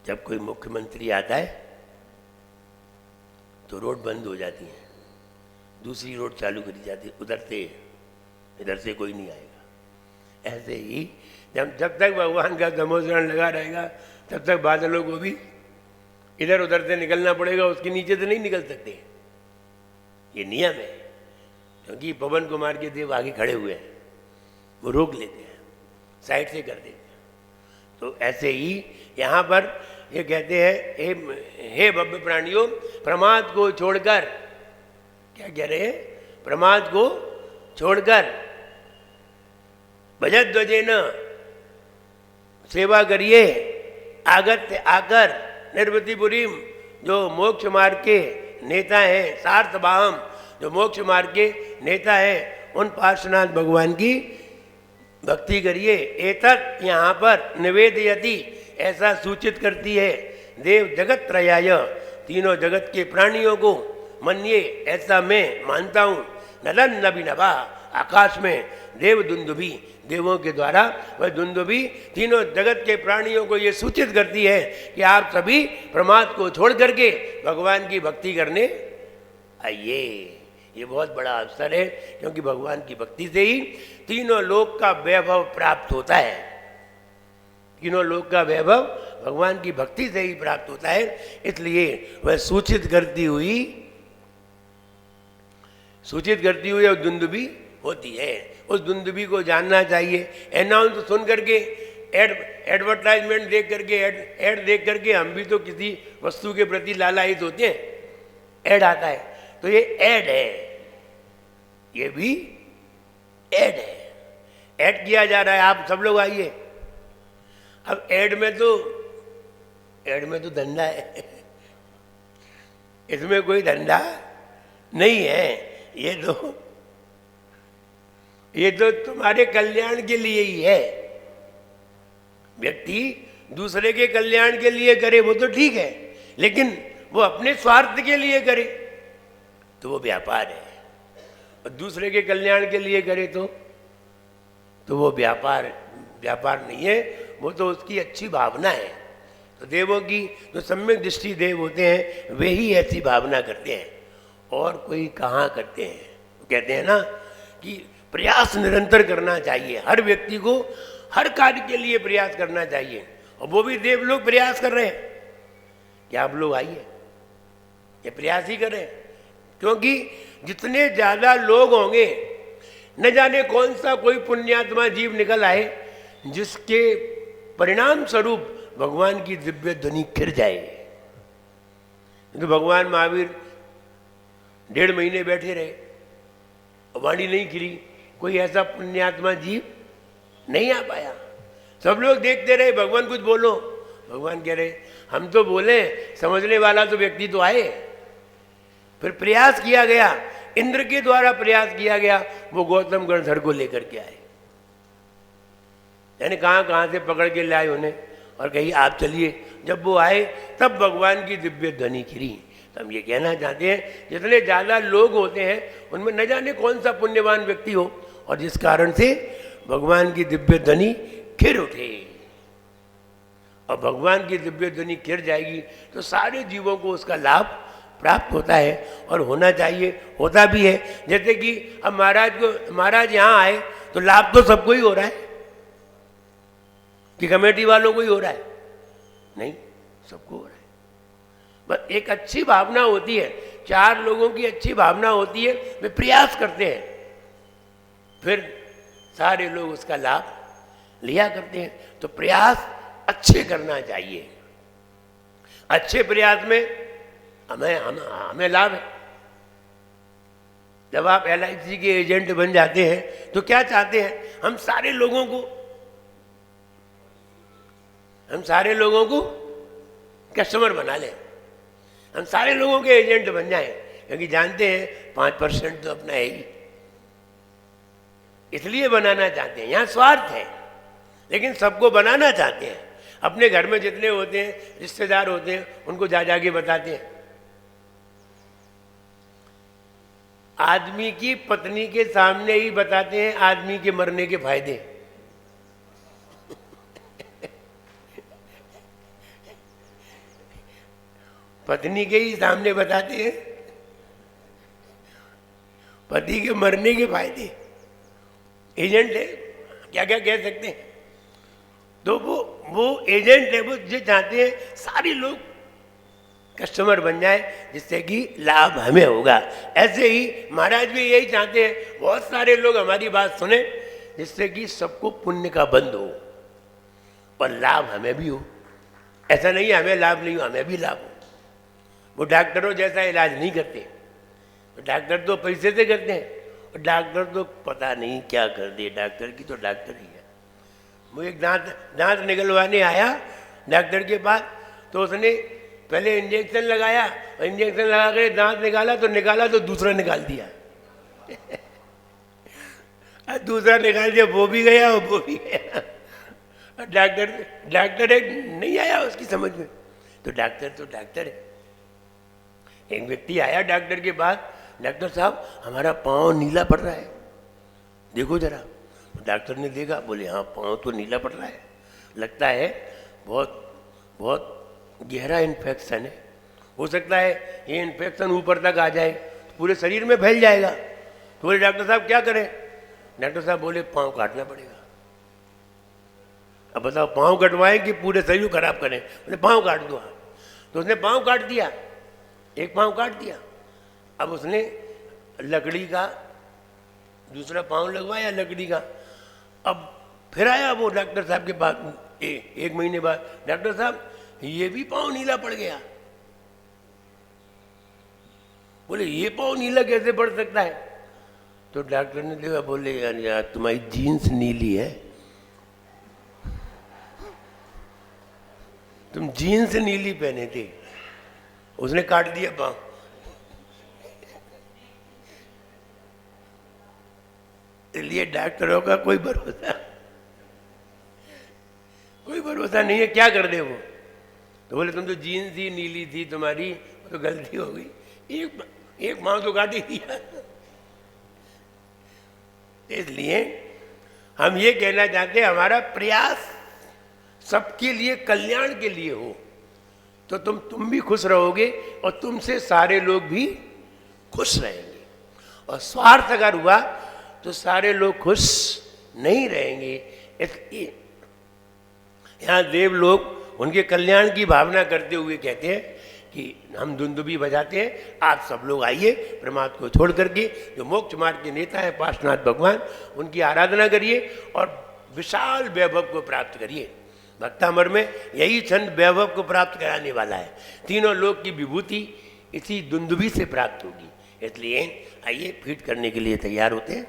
जब कोई मुख्यमंत्री आता है तो रोड बंद हो जाती है, दूसरी रोड चालू करी जाती है, इधर से कोई नहीं आएगा। ऐसे ही जब तक भगवान का तमोचरण लगा रहेगा तब तक बादलों को भी इधर उधर से निकलना पड़ेगा, उसके नीचे से नहीं निकल सकते। ये नियम है, क्योंकि पवन कुमार के देव आगे खड़े हुए हैं, वो रोक लेते हैं, साइड से कर देते हैं। तो ऐसे ही यहाँ पर ये कहते हैं, हे भव्य प्राणियों, प्रमाद को छोड़कर, क्या कह रहे हैं, प्रमाद को छोड़कर भजध्वजेन सेवा करिए, आगत्य आकर निर्वृतिपुरीम, जो मोक्ष मार्ग के नेता हैं, सार्थबाहम, जो मोक्ष मार्ग के नेता हैं, उन पार्श्वनाथ भगवान की भक्ति करिए। एतत् यहाँ पर निवेदयति, ऐसा सूचित करती है, देव जगत त्रयाय, तीनों जगत के प्राणियों को, मन्ये, ऐसा मैं मानता हूँ, नलन नभिनभा, आकाश में देव दुंदुभी, देवों के द्वारा वह दुंदुभी तीनों जगत के प्राणियों को ये सूचित करती है कि आप सभी प्रमाद को छोड़ करके भगवान की भक्ति करने आइए। ये बहुत बड़ा अवसर है, क्योंकि भगवान की भक्ति से ही तीनों लोक का वैभव प्राप्त होता है। तीनों लोक का वैभव भगवान की भक्ति से ही प्राप्त होता है। इसलिए वह सूचित करती हुई और दुंदुभी होती है। उस दुंदुभी को जानना चाहिए। अनाउंस सुन करके, एडवर्टाइजमेंट देख करके, ऐड देख करके हम भी तो किसी वस्तु के प्रति लालायित होते हैं। ऐड आता है तो ये ऐड है, ये भी ऐड है, ऐड किया जा रहा है, आप सब लोग आइए। अब ऐड में तो धंधा है, इसमें कोई धंधा नहीं है। ये तो तुम्हारे कल्याण के लिए ही है। व्यक्ति दूसरे के कल्याण के लिए करे वो तो ठीक है, लेकिन वो अपने स्वार्थ के लिए करे तो वो व्यापार है, और दूसरे के कल्याण के लिए करे तो वो व्यापार नहीं है, वो तो उसकी अच्छी भावना है। तो देवों की जो सम्यक दृष्टि देव होते हैं वे ही ऐसी भावना करते हैं, और कोई कहाँ करते हैं। कहते हैं ना कि प्रयास निरंतर करना चाहिए, हर व्यक्ति को हर कार्य के लिए प्रयास करना चाहिए, और वो भी देव लोग प्रयास कर रहे हैं कि आप लोग आइए, ये प्रयास ही कर रहे हैं। क्योंकि जितने ज़्यादा लोग होंगे, न जाने कौन सा कोई पुण्यात्मा जीव निकल आए जिसके परिणाम स्वरूप भगवान की दिव्य ध्वनि खिर जाए। तो भगवान महावीर 1.5 महीने बैठे रहे, वाणी नहीं खिली, कोई ऐसा पुण्यात्मा जीव नहीं आ पाया। सब लोग देखते रहे, भगवान कुछ बोलो। भगवान कह रहे हम तो बोले, समझने वाला तो व्यक्ति तो आए। फिर प्रयास किया गया, इंद्र के द्वारा प्रयास किया गया, वो गौतम गणधर को लेकर के आए, यानी कहाँ से पकड़ के लाए उन्हें और कही आप चलिए। जब वो आए तब भगवान की दिव्य ध्वनि खिरी। तो हम ये कहना चाहते हैं, जितने ज़्यादा लोग होते हैं उनमें न जाने कौन सा पुण्यवान व्यक्ति हो, और जिस कारण से भगवान की दिव्य ध्वनि खिर उठे, और भगवान की दिव्य ध्वनि खिर जाएगी तो सारे जीवों को उसका लाभ प्राप्त होता है, और होना चाहिए, होता भी है। जैसे कि अब महाराज यहाँ आए तो लाभ तो सबको ही हो रहा है कि कमेटी वालों को ही हो रहा है? नहीं, सबको हो रहा है। बस एक अच्छी भावना होती है, 4 लोगों की अच्छी भावना होती है, वे प्रयास करते हैं, फिर सारे लोग उसका लाभ लिया करते हैं। तो प्रयास अच्छे करना चाहिए, अच्छे प्रयास में हमें लाभ है। जब आप LIC के एजेंट बन जाते हैं तो क्या चाहते हैं, हम सारे लोगों को कस्टमर बना लें, हम सारे लोगों के एजेंट बन जाएं, क्योंकि जानते हैं 5% तो अपना है ही, इसलिए बनाना चाहते हैं। यहाँ स्वार्थ है, लेकिन सबको बनाना चाहते हैं। अपने घर में जितने होते हैं, रिश्तेदार होते हैं, उनको जाके बताते हैं। आदमी की पत्नी के सामने ही बताते हैं आदमी के मरने के फायदे। पत्नी के ही सामने बताते हैं पति के मरने के फायदे। एजेंट है, क्या क्या कह सकते हैं। तो वो एजेंट है, वो जो चाहते हैं सारे लोग कस्टमर बन जाए जिससे कि लाभ हमें होगा। ऐसे ही महाराज भी यही चाहते हैं बहुत सारे लोग हमारी बात सुने जिससे कि सबको पुण्य का बंद हो और लाभ हमें भी हो। ऐसा नहीं है हमें लाभ नहीं हो, हमें भी लाभ हो। वो डॉक्टरों जैसा इलाज नहीं करते, डॉक्टर तो पैसे से करते हैं और डॉक्टर तो पता नहीं क्या कर दे। डॉक्टर की तो डॉक्टर ही है। वो एक दांत निकलवाने आया डॉक्टर के पास, तो उसने पहले इंजेक्शन लगाया और इंजेक्शन लगा कर दांत निकाला तो दूसरा निकाल दिया दूसरा निकाल दिया, वो भी गया और वो भी गया। डॉक्टर एक नहीं आया उसकी समझ में, तो डॉक्टर है। एक व्यक्ति आया डॉक्टर के पास, डॉक्टर साहब हमारा पाँव नीला पड़ रहा है, देखो जरा। डॉक्टर ने देखा, बोले हाँ पाँव तो नीला पड़ रहा है, लगता है बहुत गहरा इन्फेक्शन है, हो सकता है ये इन्फेक्शन ऊपर तक आ जाए तो पूरे शरीर में फैल जाएगा। तो बोले डॉक्टर साहब क्या करें? डॉक्टर साहब बोले पाँव काटना पड़ेगा। अब बताओ पाँव कटवाएं कि पूरे शरीर खराब करें? बोले पाँव काट दो। तो उसने पाँव काट दिया, एक पाँव काट दिया। अब उसने लकड़ी का दूसरा पाँव लगवाया लकड़ी का। अब फिर आया वो डॉक्टर साहब के पास एक महीने बाद, डॉक्टर साहब ये भी पाँव नीला पड़ गया। बोले ये पाँव नीला कैसे पड़ सकता है? तो डॉक्टर ने देखा, बोले यार तुम्हारी जीन्स नीली है, तुम जीन्स नीली पहने थे। उसने काट दिया पाँव। इसलिए डॉक्टरों का कोई भरोसा नहीं है, क्या कर दे वो। तो बोले तुम तो जीन्स ही नीली थी तुम्हारी, तो गलती हो गई, एक पाँव तो काट ही दिया। इसलिए हम ये कहना चाहते हैं हमारा प्रयास सबके लिए कल्याण के लिए हो तो तुम भी खुश रहोगे और तुमसे सारे लोग भी खुश रहेंगे। और स्वार्थ अगर हुआ तो सारे लोग खुश नहीं रहेंगे। इसलिए यहाँ देव लोग उनके कल्याण की भावना करते हुए कहते हैं कि हम दुंदुभी बजाते हैं, आप सब लोग आइए प्रमाद को छोड़ करके, जो मोक्ष मार्ग के नेता हैं पार्श्वनाथ भगवान, उनकी आराधना करिए और विशाल वैभव को प्राप्त करिए। भक्तामर में यही क्षण वैभव को प्राप्त कराने वाला है। तीनों लोक की विभूति इसी दुंदुभी से प्राप्त होगी। इसलिए आइए फीट करने के लिए तैयार होते हैं।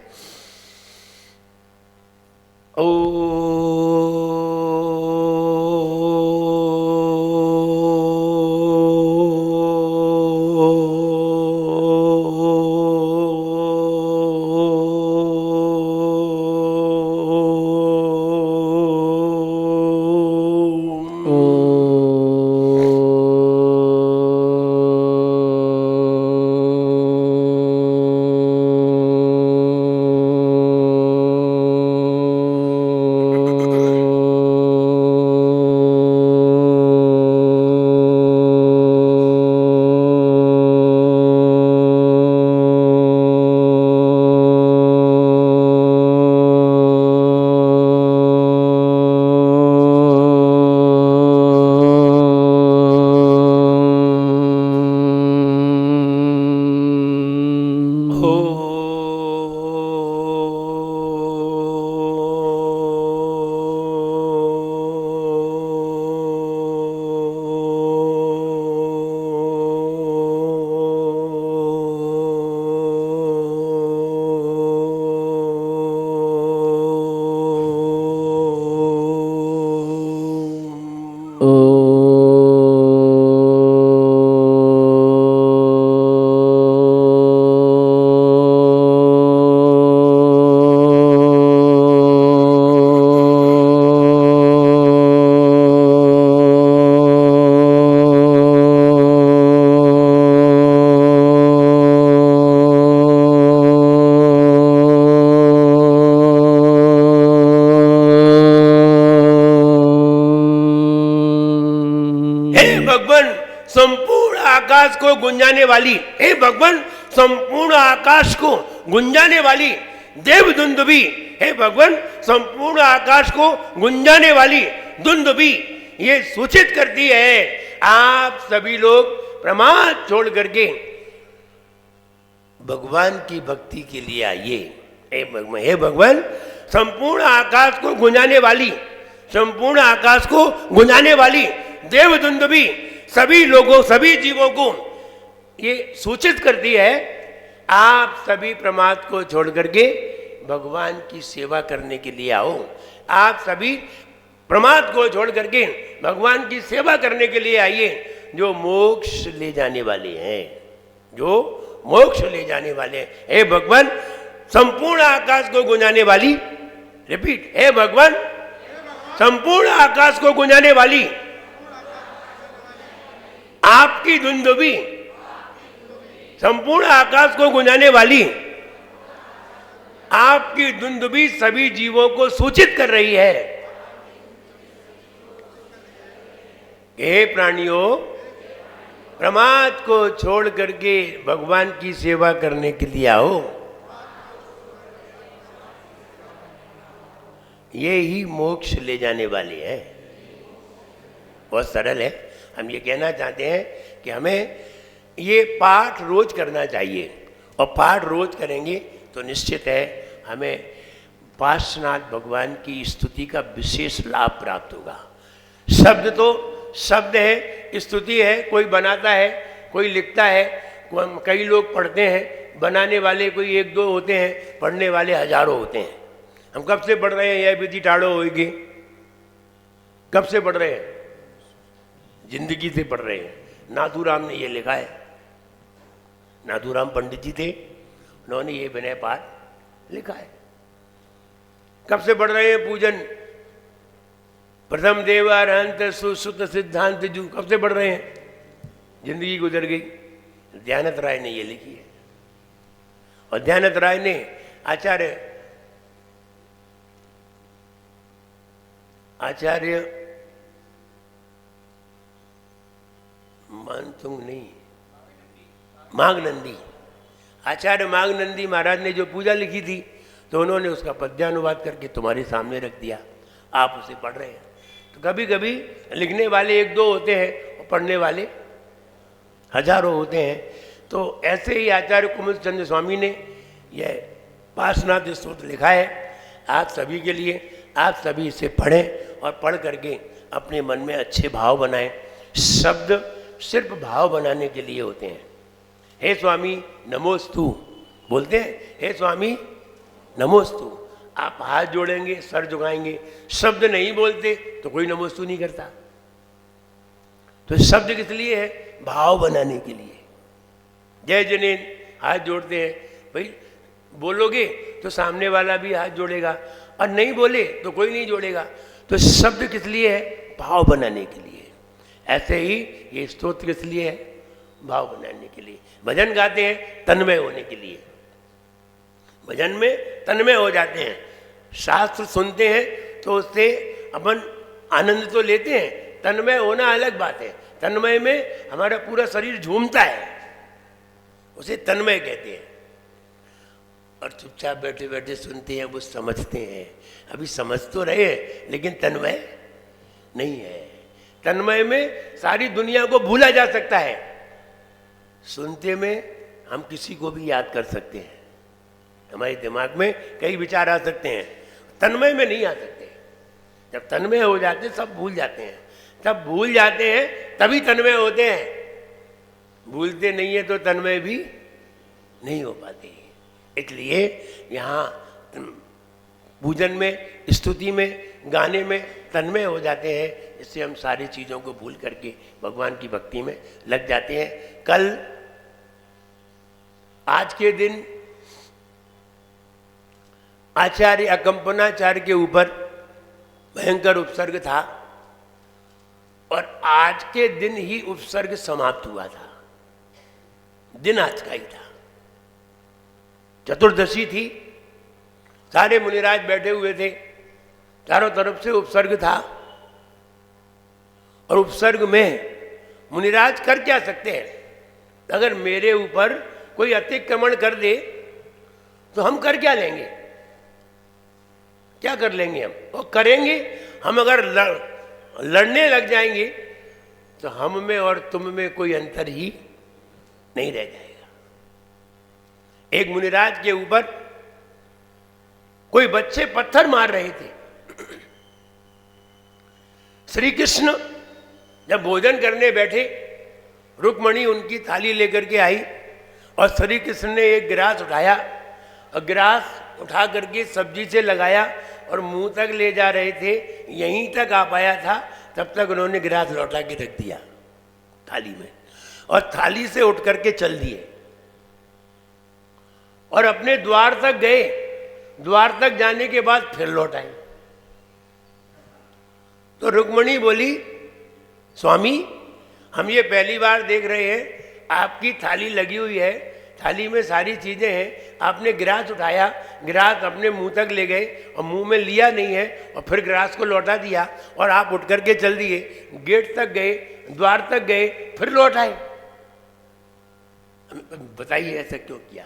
संपूर्ण आकाश को गुंजाने वाली, हे भगवान संपूर्ण आकाश को गुंजाने वाली देवदुंदुभी, हे भगवान संपूर्ण आकाश को गुंजाने वाली दुंदुभी ये सूचित करती है आप सभी लोग प्रमाद छोड़ करके भगवान की भक्ति के लिए आइए। हे भगवान संपूर्ण आकाश को गुंजाने वाली, संपूर्ण आकाश को गुंजाने वाली देवदुंदुभी सभी लोगों, सभी जीवों को ये सूचित करती है आप सभी प्रमाद को छोड़ करके भगवान की सेवा करने के लिए आओ। आप सभी प्रमाद को छोड़ करके भगवान की सेवा करने के लिए आइए, जो मोक्ष ले जाने वाले हैं, जो मोक्ष ले जाने वाले हैं। हे भगवान संपूर्ण आकाश को गुंजाने वाली, रिपीट, हे भगवान संपूर्ण आकाश को गुंजाने वाली आपकी दुंदुभी, संपूर्ण आकाश को गुंजाने वाली आपकी दुंदुभी सभी जीवों को सूचित कर रही है। हे प्राणियों, प्रमाद को छोड़ करके भगवान की सेवा करने के लिए आओ। ये ही मोक्ष ले जाने वाले हैं। बहुत सरल है। हम ये कहना चाहते हैं कि हमें ये पाठ रोज करना चाहिए, और पाठ रोज करेंगे तो निश्चित है हमें पार्श्वनाथ भगवान की स्तुति का विशेष लाभ प्राप्त होगा। शब्द तो शब्द है, स्तुति है, कोई बनाता है, कोई लिखता है, कई लोग पढ़ते हैं, बनाने वाले कोई एक दो होते हैं, पढ़ने वाले हजारों होते हैं। हम कब से पढ़ रहे हैं यह विधि ठाड़ो होगी, कब से पढ़ रहे हैं? जिंदगी से पढ़ रहे हैं। नाथूराम ने ये लिखा है, नाथूराम पंडित जी थे, उन्होंने ये विनय पाठ लिखा है। कब से पढ़ रहे हैं पूजन? प्रथम देवारहंत सुसुत सिद्धांत जू, कब से पढ़ रहे हैं? जिंदगी गुजर गई। ध्यानत राय ने ये लिखी है, और ध्यानत राय ने आचार्य मानतुंग नहीं, माघनंदी, आचार्य माघनंदी महाराज ने जो पूजा लिखी थी तो उन्होंने उसका पद्यानुवाद करके तुम्हारे सामने रख दिया, आप उसे पढ़ रहे हैं। तो कभी कभी लिखने वाले एक दो होते हैं और पढ़ने वाले हजारों होते हैं। तो ऐसे ही आचार्य कुमुद चंद्र स्वामी ने यह पार्श्वनाथ स्तोत्र लिखा है आप सभी के लिए। आप सभी इसे पढ़ें और पढ़ करके अपने मन में अच्छे भाव बनाएं। शब्द सिर्फ भाव बनाने के लिए होते हैं। हे स्वामी नमोस्तु बोलते हैं, हे स्वामी नमोस्तु। आप हाथ जोड़ेंगे, सर झुकाएंगे, शब्द नहीं बोलते तो कोई नमोस्तु नहीं करता। तो शब्द किस लिए है? भाव बनाने के लिए। जय जनेन हाथ जोड़ते हैं, भाई बोलोगे तो सामने वाला भी हाथ जोड़ेगा, और नहीं बोले तो कोई नहीं जोड़ेगा। तो शब्द किस लिए है? भाव बनाने के लिए। ऐसे ही ये स्तोत्र किस लिए है? भाव बनाने के लिए। भजन गाते हैं तन्मय होने के लिए, भजन में तन्मय हो जाते हैं। शास्त्र सुनते हैं तो उससे अपन आनंद तो लेते हैं, तन्मय होना अलग बात है। तन्मय में हमारा पूरा शरीर झूमता है, उसे तन्मय कहते हैं। और चुपचाप बैठे बैठे सुनते हैं, वो समझते हैं। अभी समझ तो रहे हैं लेकिन तन्मय नहीं है। तन्मय में सारी दुनिया को भूला जा सकता है, सुनते में हम किसी को भी याद कर सकते हैं। हमारे दिमाग में कई विचार आ सकते हैं, तन्मय में नहीं आ सकते। जब तन्मय हो जाते सब भूल जाते हैं, तब भूल जाते हैं तभी तन्मय होते हैं। भूलते नहीं है तो तन्मय भी नहीं हो पाते। इसलिए यहाँ पूजन में, स्तुति में, गाने में तन्मय हो जाते हैं। इससे हम सारी चीज़ों को भूल करके भगवान की भक्ति में लग जाते हैं। कल आज के दिन आचार्य अकंपनाचार्य के ऊपर भयंकर उपसर्ग था, और आज के दिन ही उपसर्ग समाप्त हुआ था। दिन आज का ही था, चतुर्दशी थी, सारे मुनिराज बैठे हुए थे, चारों तरफ से उपसर्ग था। और उपसर्ग में मुनिराज कर क्या सकते हैं? अगर मेरे ऊपर कोई अतिक्रमण कर दे तो हम कर क्या लेंगे? क्या कर लेंगे हम? और करेंगे हम अगर लड़ने लग जाएंगे तो हम में और तुम में कोई अंतर ही नहीं रह जाएगा। एक मुनिराज के ऊपर कोई बच्चे पत्थर मार रहे थे। श्री कृष्ण जब भोजन करने बैठे, रुक्मणी उनकी थाली लेकर के आई और श्री कृष्ण ने एक गिलास उठाया और गिलास उठा करके सब्जी से लगाया और मुंह तक ले जा रहे थे। यहीं तक आ पाया था, तब तक उन्होंने गिलास लौटा के रख दिया थाली में और थाली से उठ करके चल दिए और अपने द्वार तक गए। द्वार तक जाने के बाद फिर लौट आए। तो रुक्मणी बोली, स्वामी हम ये पहली बार देख रहे हैं, आपकी थाली लगी हुई है, थाली में सारी चीजें हैं, आपने गिलास उठाया, गिलास अपने मुंह तक ले गए और मुंह में लिया नहीं है और फिर गिलास को लौटा दिया और आप उठ करके चल दिए, गेट तक गए, द्वार तक गए, फिर लौट आए। बताइए ऐसा क्यों किया?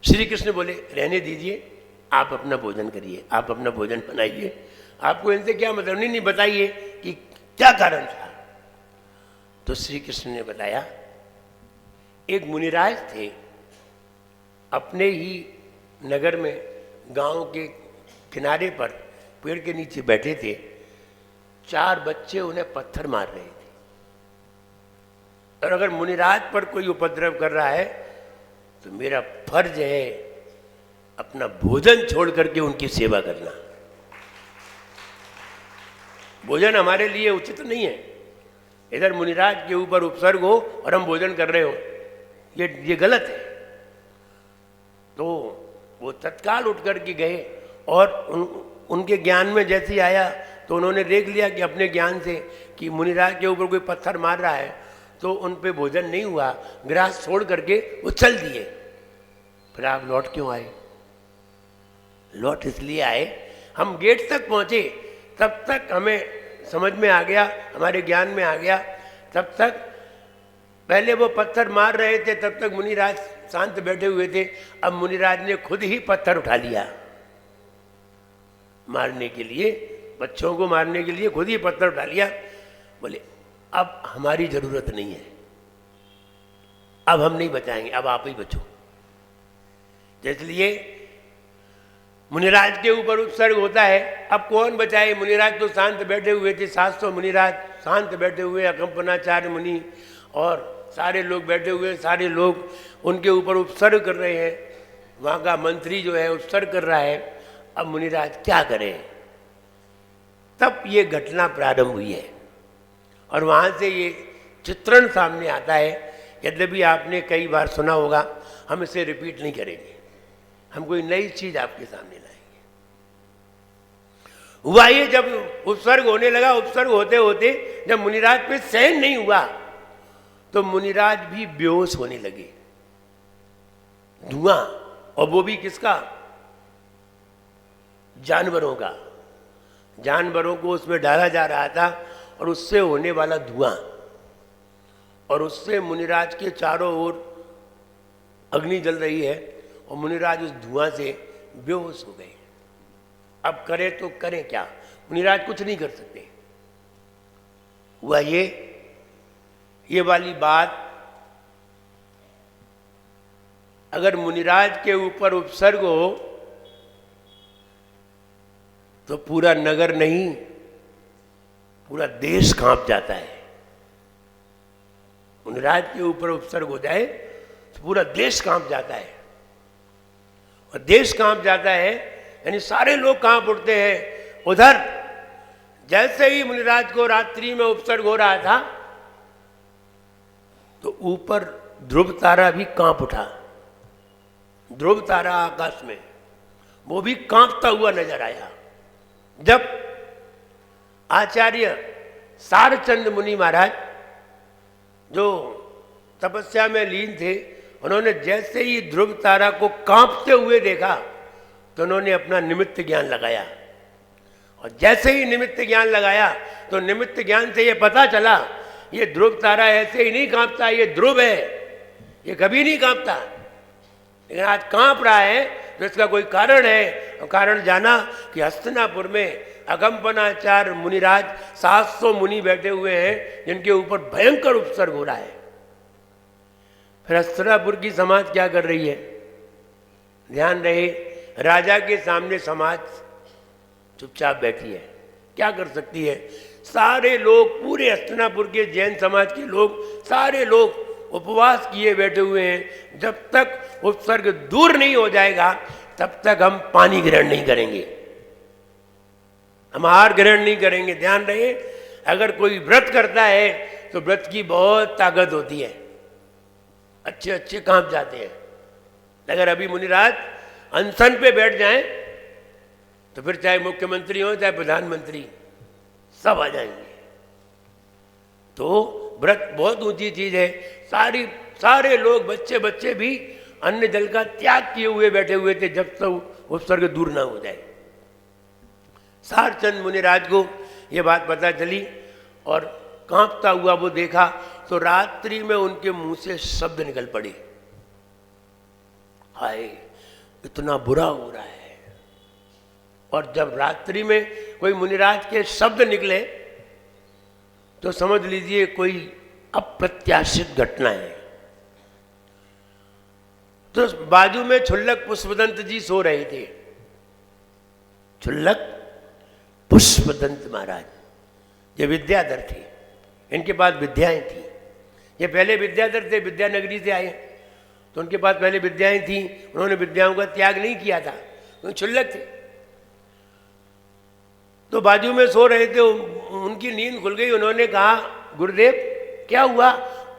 श्री कृष्ण बोले, रहने दीजिए, आप अपना भोजन करिए, आप अपना भोजन बनाइए, आपको इनसे क्या मतलब? नहीं बताइए कि क्या कारण था। तो श्री कृष्ण ने बताया, एक मुनिराज थे, अपने ही नगर में गांव के किनारे पर पेड़ के नीचे बैठे थे। 4 बच्चे उन्हें पत्थर मार रहे थे और अगर मुनिराज पर कोई उपद्रव कर रहा है तो मेरा फर्ज है अपना भोजन छोड़ करके उनकी सेवा करना। भोजन हमारे लिए उचित नहीं है। इधर मुनिराज के ऊपर उपसर्ग हो और हम भोजन कर रहे हो, ये गलत है। तो वो तत्काल उठ करके गए और उनके ज्ञान में जैसे ही आया तो उन्होंने देख लिया कि अपने ज्ञान से कि मुनिराज के ऊपर कोई पत्थर मार रहा है, तो उन पे भोजन नहीं हुआ, गिलास छोड़ करके वो चल दिए। फिर आप लौट क्यों आए? लौट इसलिए आए, हम गेट तक पहुंचे तब तक हमें समझ में आ गया, हमारे ज्ञान में आ गया, तब तक पहले वो पत्थर मार रहे थे, तब तक मुनिराज शांत बैठे हुए थे। अब मुनिराज ने खुद ही पत्थर उठा लिया मारने के लिए, बच्चों को मारने के लिए खुद ही पत्थर उठा लिया। बोले अब हमारी जरूरत नहीं है, अब हम नहीं बचाएंगे, अब आप ही बचो। इसलिए मुनिराज के ऊपर उपसर्ग होता है। अब कौन बचाए? मुनिराज तो शांत बैठे हुए थे, 700 मुनिराज शांत बैठे हुए, अकंपनाचार्य मुनि और सारे लोग बैठे हुए, सारे लोग उनके ऊपर उपसर्ग कर रहे हैं। वहाँ का मंत्री जो है उपसर्ग कर रहा है। अब मुनिराज क्या करें? तब ये घटना प्रारंभ हुई है और वहाँ से ये चित्रण सामने आता है। यद्यपि आपने कई बार सुना होगा, हम इसे रिपीट नहीं करेंगे, हम कोई नई चीज आपके सामने लाएंगे। हुआ ये, जब उपसर्ग होने लगा, उपसर्ग होते होते जब मुनिराज पे सहन नहीं हुआ तो मुनिराज भी बेहोश होने लगे। धुआं, और वो भी किसका? जानवरों का। जानवरों को उसमें डाला जा रहा था और उससे होने वाला धुआं, और उससे मुनिराज के चारों ओर अग्नि जल रही है और मुनिराज उस धुआं से बेहोश हो गए। अब करें तो करें क्या? मुनिराज कुछ नहीं कर सकते। हुआ ये वाली बात, अगर मुनिराज के ऊपर उपसर्ग हो तो पूरा नगर नहीं, पूरा देश कांप जाता है। मुनिराज के ऊपर उपसर्ग हो जाए तो पूरा देश कांप जाता है, और देश कांप जाता है यानी सारे लोग कांप उठते हैं। उधर जैसे ही मुनिराज को रात्रि में उपसर्ग हो रहा था तो ऊपर ध्रुव तारा भी कांप उठा। ध्रुव तारा आकाश में, वो भी कांपता हुआ नजर आया। जब आचार्य सारचंद मुनि महाराज जो तपस्या में लीन थे, उन्होंने जैसे ही ध्रुव तारा को कांपते हुए देखा तो उन्होंने अपना निमित्त ज्ञान लगाया, और जैसे ही निमित्त ज्ञान लगाया तो निमित्त ज्ञान से ये पता चला ये ध्रुव तारा ऐसे ही नहीं कांपता, ये ध्रुव है, ये कभी नहीं कांपता, लेकिन आज कांप रहा है तो इसका कोई कारण है। और कारण जाना कि हस्तिनापुर में अगम्पनाचार्य मुनिराज 700 मुनि बैठे हुए हैं जिनके ऊपर भयंकर उपसर्ग हो रहा है। फिर हस्तिनापुर की समाज क्या कर रही है? ध्यान रहे, राजा के सामने समाज चुपचाप बैठी है, क्या कर सकती है? सारे लोग, पूरे हस्तिनापुर के जैन समाज के लोग, सारे लोग उपवास किए बैठे हुए हैं। जब तक उपसर्ग दूर नहीं हो जाएगा तब तक हम पानी ग्रहण नहीं करेंगे, हम आहार ग्रहण नहीं करेंगे। ध्यान रहे, अगर कोई व्रत करता है तो व्रत की बहुत ताकत होती है, अच्छे अच्छे कांप जाते हैं। अगर अभी मुनिराज अनशन पे बैठ जाएं तो फिर चाहे मुख्यमंत्री हो चाहे प्रधानमंत्री, सब आ जाएंगे। तो व्रत बहुत ऊंची चीज है। सारे लोग, बच्चे बच्चे भी अन्न जल का त्याग किए हुए बैठे हुए थे जब तक उपसर्ग दूर ना हो जाए। सारचंद मुनिराज को ये बात पता चली और कांपता हुआ वो देखा तो रात्रि में उनके मुंह से शब्द निकल पड़े, हाय इतना बुरा हो रहा है। और जब रात्रि में कोई मुनिराज के शब्द निकले तो समझ लीजिए कोई अप्रत्याशित घटना है। तो बाजू में छुल्लक पुष्पदंत जी सो रहे थे। छुल्लक पुष्पदंत महाराज ये विद्याधर थे, इनके पास विद्याएं थी। ये पहले विद्याधर थे, विद्यानगरी से आए, तो उनके पास पहले विद्याएं थी, उन्होंने विद्याओं का त्याग नहीं किया था, तो छुल्लक थे। तो बाजू में सो रहे थे, उनकी नींद खुल गई। उन्होंने कहा, गुरुदेव क्या हुआ,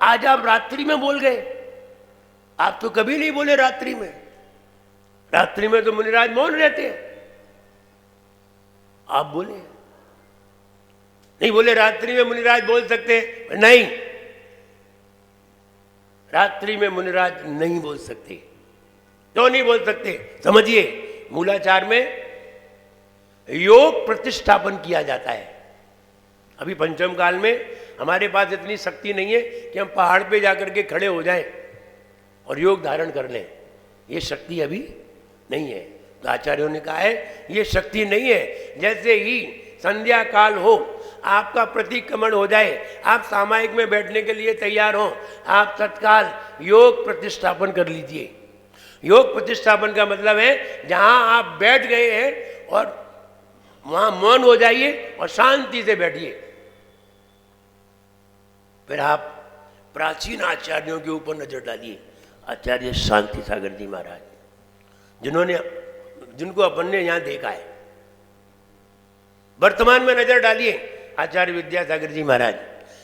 आज आप रात्रि में बोल गए? आप तो कभी नहीं बोले रात्रि में, रात्रि में तो मुनिराज मौन रहते हैं, आप बोले नहीं? बोले रात्रि में मुनिराज बोल सकते हैं? नहीं, रात्रि में मुनिराज नहीं बोल सकते। क्यों नहीं बोल सकते? समझिए, मूलाचार में योग प्रतिष्ठापन किया जाता है। अभी पंचम काल में हमारे पास इतनी शक्ति नहीं है कि हम पहाड़ पे जाकर के खड़े हो जाएं और योग धारण कर लें, ये शक्ति अभी नहीं है। तो आचार्यों ने कहा है ये शक्ति नहीं है। जैसे ही संध्या काल हो, आपका प्रतिक्रमण हो जाए, आप सामायिक में बैठने के लिए तैयार हो, आप तत्काल योग प्रतिष्ठापन कर लीजिए। योग प्रतिष्ठापन का मतलब है जहां आप बैठ गए हैं और वहां मौन हो जाइए और शांति से बैठिए। फिर आप प्राचीन आचार्यों के ऊपर नजर डालिए। आचार्य शांति सागर जी महाराज, जिनको अपन ने यहां देखा है, वर्तमान में नजर डालिए। आचार्य विद्यासागर जी महाराज,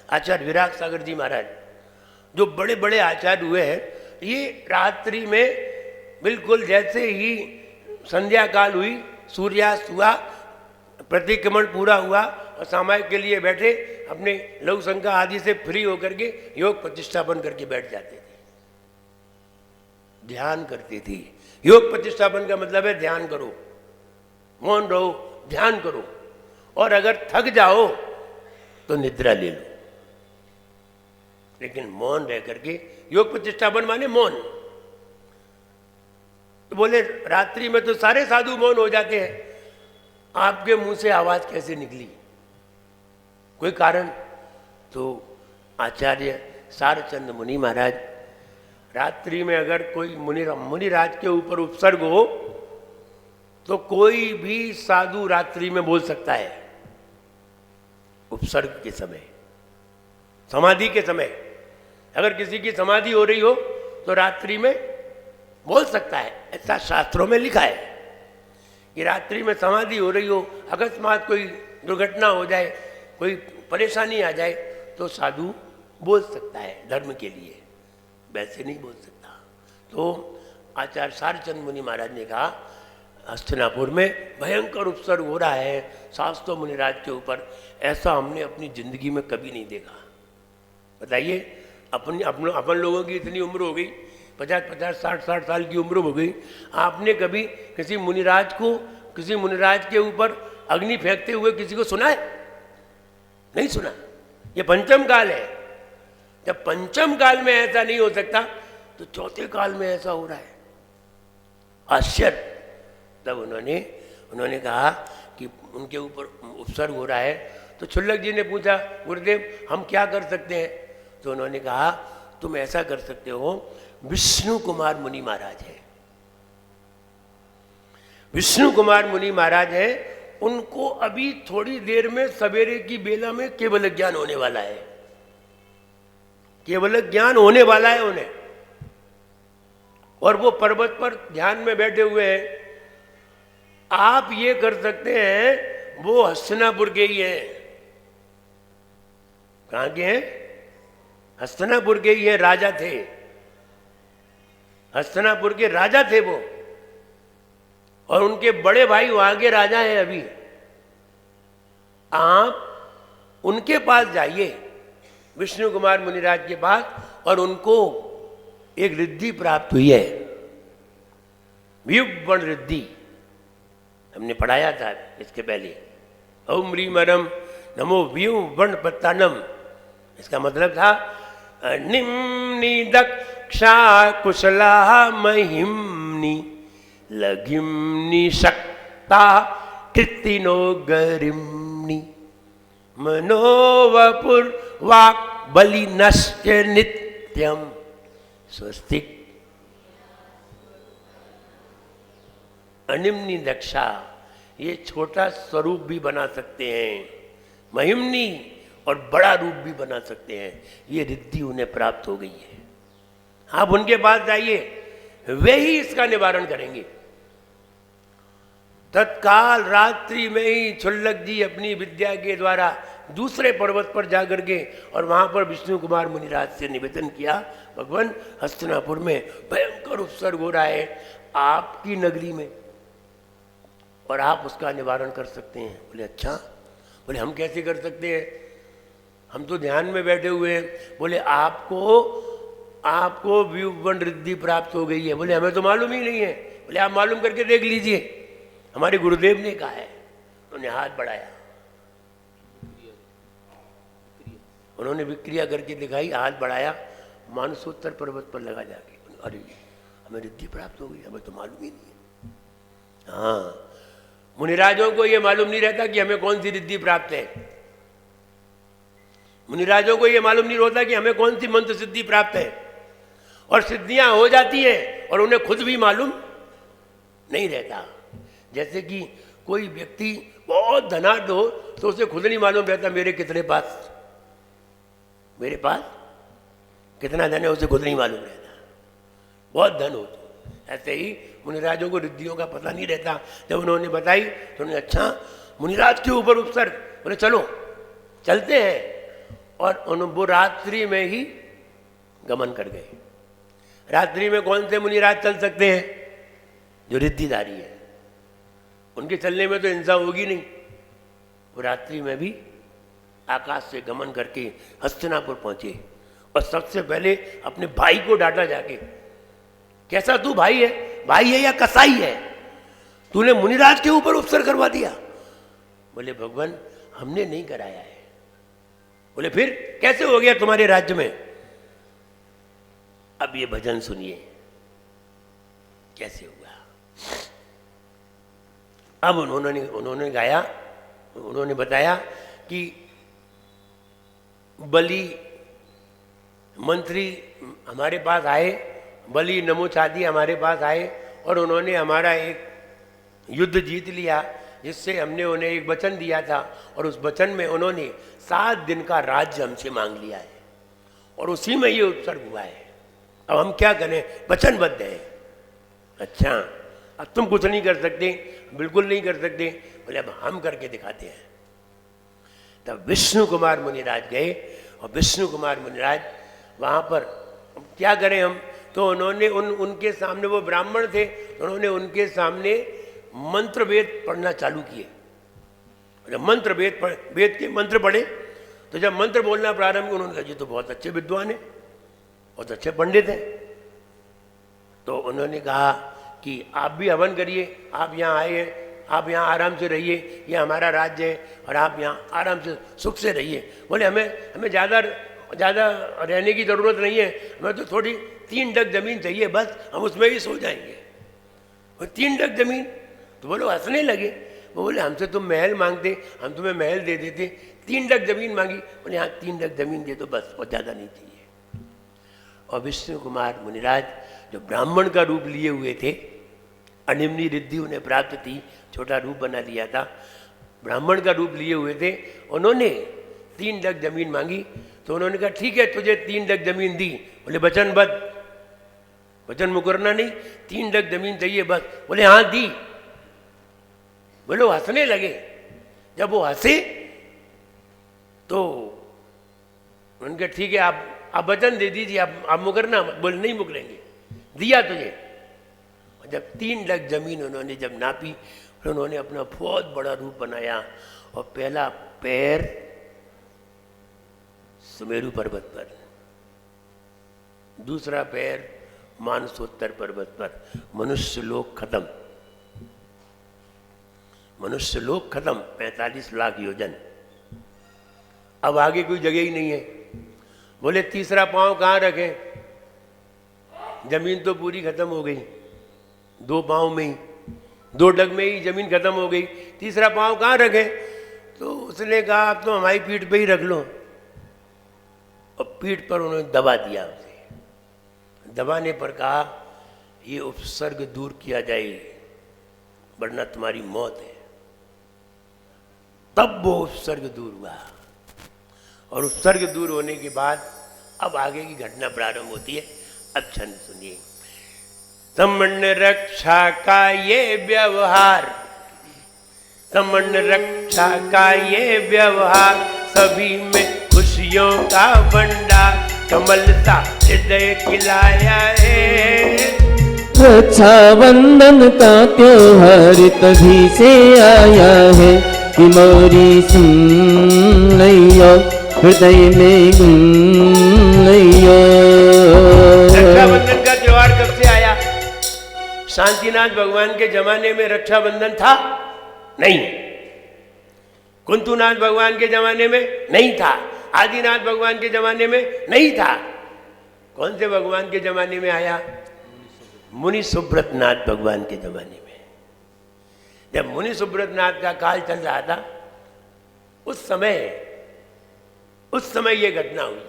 आचार्य विराग सागर जी महाराज, जो बड़े बड़े आचार्य हुए हैं, ये रात्रि में बिल्कुल जैसे ही संध्या काल हुई, सूर्यास्त हुआ, प्रतिक्रमण पूरा हुआ और सामायिक के लिए बैठे, अपने लघु शंका आदि से फ्री होकर के योग प्रतिष्ठापन करके बैठ जाते थे, ध्यान करते थे। योग प्रतिष्ठापन का मतलब है ध्यान करो, मौन रहो, ध्यान करो, और अगर थक जाओ तो निद्रा ले लो, लेकिन मौन रह करके। योग प्रतिष्ठापन माने मौन। तो बोले रात्रि में तो सारे साधु मौन हो जाते हैं, आपके मुंह से आवाज कैसे निकली? कोई कारण? तो आचार्य सारचंद मुनि महाराज, रात्रि में अगर कोई मुनिराज के ऊपर उपसर्ग हो तो कोई भी साधु रात्रि में बोल सकता है। उपसर्ग के समय, समाधि के समय, अगर किसी की समाधि हो रही हो तो रात्रि में बोल सकता है। ऐसा शास्त्रों में लिखा है कि रात्रि में समाधि हो रही हो, अकस्मात कोई दुर्घटना हो जाए, कोई परेशानी आ जाए तो साधु बोल सकता है धर्म के लिए, वैसे नहीं बोल सकता। तो आचार्य सारचंद मुनि महाराज ने कहा, हस्तिनापुर में भयंकर उपसर्ग हो रहा है 700 मुनिराज के ऊपर, ऐसा हमने अपनी जिंदगी में कभी नहीं देखा। बताइए, अपन लोगों की इतनी उम्र हो गई, 50-50, 60-60 साल की उम्र हो गई, आपने कभी किसी मुनिराज के ऊपर अग्नि फेंकते हुए किसी को सुना है? नहीं सुना। ये पंचम काल है, जब पंचम काल में ऐसा नहीं हो सकता तो चौथे काल में ऐसा हो रहा है, आश्चर्य। तब उन्होंने कहा कि उनके ऊपर उपसर्ग हो रहा है। तो क्षुल्लक जी ने पूछा, गुरुदेव हम क्या कर सकते हैं? तो उन्होंने कहा तुम ऐसा कर सकते हो, विष्णु कुमार मुनि महाराज है, विष्णु कुमार मुनि महाराज है, उनको अभी थोड़ी देर में सवेरे की बेला में केवल ज्ञान होने वाला है, केवल ज्ञान होने वाला है उन्हें, और वो पर्वत पर ध्यान में बैठे हुए हैं। आप ये कर सकते हैं, वो हस्तिनापुर के ही हैं। कहां के हैं? हस्तिनापुर के ही हैं, राजा थे, हस्तिनापुर के राजा थे वो, और उनके बड़े भाई वहां के राजा हैं अभी। आप उनके पास जाइए, विष्णु कुमार मुनिराज के पास, और उनको एक रिद्धि प्राप्त हुई है, व्युगण रिद्धि। हमने पढ़ाया था इसके पहले, ओम ह्रीम परम नमो व्युगण पत्तानम। इसका मतलब था निम्नि दक्षा कुशला महिम्नि लघिम्नि शक्ता कृतिनो गरिम्नि मनोवपुर वाक् बलिनश्च नित्यम स्वस्तिक। अनिम्नि दक्षा, ये छोटा स्वरूप भी बना सकते हैं, महिम्नि और बड़ा रूप भी बना सकते हैं। ये रिद्धि उन्हें प्राप्त हो गई है। आप उनके पास जाइए, वे ही इसका निवारण करेंगे। तत्काल रात्रि में ही क्षुल्लक जी अपनी विद्या के द्वारा दूसरे पर्वत पर जाकर के और वहां पर विष्णु कुमार मुनिराज से निवेदन किया, भगवान हस्तिनापुर में भयंकर उपसर्ग हो रहा है आपकी नगरी में, और आप उसका निवारण कर सकते हैं। बोले अच्छा। बोले हम कैसे कर सकते हैं, हम तो ध्यान में बैठे हुए हैं। बोले आपको व्युगण रिद्धि प्राप्त हो गई है। बोले हमें तो मालूम ही नहीं है। बोले आप मालूम करके देख लीजिए, हमारे गुरुदेव ने कहा है। उन्होंने हाथ बढ़ाया, उन्होंने विक्रिया करके दिखाई, हाथ बढ़ाया, मानसोत्तर पर्वत पर लगा जाके। अरे हमें रिद्धि प्राप्त हो गई, हमें तो मालूम ही नहीं है। हाँ, मुनिराजों को यह मालूम नहीं रहता कि हमें कौन सी रिद्धि प्राप्त है। मुनिराजों को यह मालूम नहीं होता कि हमें कौन सी मंत्र सिद्धि प्राप्त है, और सिद्धियां हो जाती हैं और उन्हें खुद भी मालूम नहीं रहता। जैसे कि कोई व्यक्ति बहुत धनाढ्य हो तो उसे खुद नहीं मालूम रहता मेरे पास कितना धन है, उसे खुद नहीं मालूम रहता, बहुत धन हो तो। ऐसे ही मुनिराजों को रिद्धियों का पता नहीं रहता। जब उन्होंने बताई तो उन्होंने अच्छा मुनिराज के ऊपर उपसर्ग, बोले चलो चलते हैं, और वो रात्रि में ही गमन कर गए। रात्रि में कौन से मुनिराज चल सकते हैं? जो रिद्धिधारी है, उनके चलने में तो हिंसा होगी नहीं। वो रात्रि में भी आकाश से गमन करके हस्तिनापुर पहुंचे, और सबसे पहले अपने भाई को डांटा जाके, कैसा तू भाई है या कसाई है, तूने मुनिराज के ऊपर उपसर्ग करवा दिया। बोले भगवान हमने नहीं कराया है। बोले फिर कैसे हो गया तुम्हारे राज्य में? अब ये भजन सुनिए कैसे हुआ। अब उन्होंने गाया, उन्होंने बताया कि बलि मंत्री हमारे पास आए, बलि नमोचादी हमारे पास आए, और उन्होंने हमारा एक युद्ध जीत लिया, जिससे हमने उन्हें एक वचन दिया था, और उस वचन में उन्होंने 7 दिन का राज्य हमसे मांग लिया है, और उसी में ये उपसर्ग हुआ है। अब हम क्या करें, वचनबद्ध है। अच्छा अब तुम कुछ नहीं कर सकते? बिल्कुल नहीं कर सकते। बोले अब हम करके दिखाते हैं। तब विष्णु कुमार मुनिराज गए, और विष्णु कुमार मुनिराज वहाँ पर क्या करें हम, तो उन्होंने उनके सामने, वो ब्राह्मण थे, उन्होंने उनके सामने मंत्र वेद पढ़ना चालू किए। जब मंत्र वेद के मंत्र पढ़े, तो जब मंत्र बोलना प्रारंभ किया, उन्होंने कहा ये तो बहुत अच्छे विद्वान हैं, बहुत अच्छे पंडित हैं। तो उन्होंने कहा कि आप भी हवन करिए, आप यहाँ आए हैं, आप यहाँ आराम से रहिए, ये हमारा राज्य है, और आप यहाँ आराम से सुख से रहिए। बोले हमें ज़्यादा ज़्यादा रहने की ज़रूरत नहीं है, हमें तो थोड़ी 3 डग ज़मीन चाहिए बस, हम उसमें ही सो जाएंगे। और 3 डग ज़मीन, तो बोलो हंसने लगे। वो बोले हमसे तुम महल मांगते, हम तुम्हें महल दे देते। 3 डग ज़मीन मांगी, बोले हाँ 3 डग ज़मीन दे दो बस, और ज़्यादा नहीं चाहिए। और विष्णु कुमार मुनिराज जो ब्राह्मण का रूप लिए हुए थे, अनिमनी रिद्धि उन्हें प्राप्त थी, छोटा रूप बना लिया था, ब्राह्मण का रूप लिए हुए थे। उन्होंने 3 डग ज़मीन मांगी, तो उन्होंने कहा ठीक है तुझे 3 डग ज़मीन दी। बोले वचनबद्ध, वचन मुकरना नहीं, 3 डग ज़मीन चाहिए बस। बोले हाँ दी। बोले वो हंसने लगे। जब वो हंसे तो उनके ठीक है आप वचन दे दीजिए, आप मुकरना। बोले नहीं मुकरेंगे, दिया तुझे। जब 3 डग ज़मीन उन्होंने जब नापी, फिर उन्होंने अपना बहुत बड़ा रूप बनाया। और पहला पैर सुमेरु पर्वत पर, दूसरा पैर मानसोत्तर पर्वत पर। मनुष्य लोक खत्म, मनुष्य लोक खत्म, 45 लाख योजन। अब आगे कोई जगह ही नहीं है। बोले तीसरा पांव कहाँ रखें? जमीन तो पूरी खत्म हो गई, 2 पांव में ही, 2 डग में ही जमीन खत्म हो गई, तीसरा पांव कहाँ रखें? तो उसने कहा आप तो हमारी पीठ पे ही रख लो। और पीठ पर उन्होंने दबा दिया। उसे दबाने पर कहा ये उपसर्ग दूर किया जाए वरना तुम्हारी मौत है। तब वो उपसर्ग दूर हुआ। और उपसर्ग दूर होने के बाद अब आगे की घटना प्रारंभ होती है। अब छंद सुनिए। समन रक्षा का ये व्यवहार, समन रक्षा का ये व्यवहार, सभी में खुशियों का भंडार, कमलता हृदय खिलाया है। रक्षाबंधन का त्योहार तभी से आया है कि मोरी सुन लियो, हृदय में गुन लियो। रक्षाबंधन का त्योहार कब से आया? शांतिनाथ भगवान के जमाने में रक्षाबंधन था नहीं, कुंतुनाथ भगवान के जमाने में नहीं था, आदिनाथ भगवान के जमाने में नहीं था। कौन से भगवान के जमाने में आया? मुनि सुब्रतनाथ भगवान के जमाने में। जब मुनि सुब्रतनाथ का काल चल रहा था, उस समय ये घटना हुई।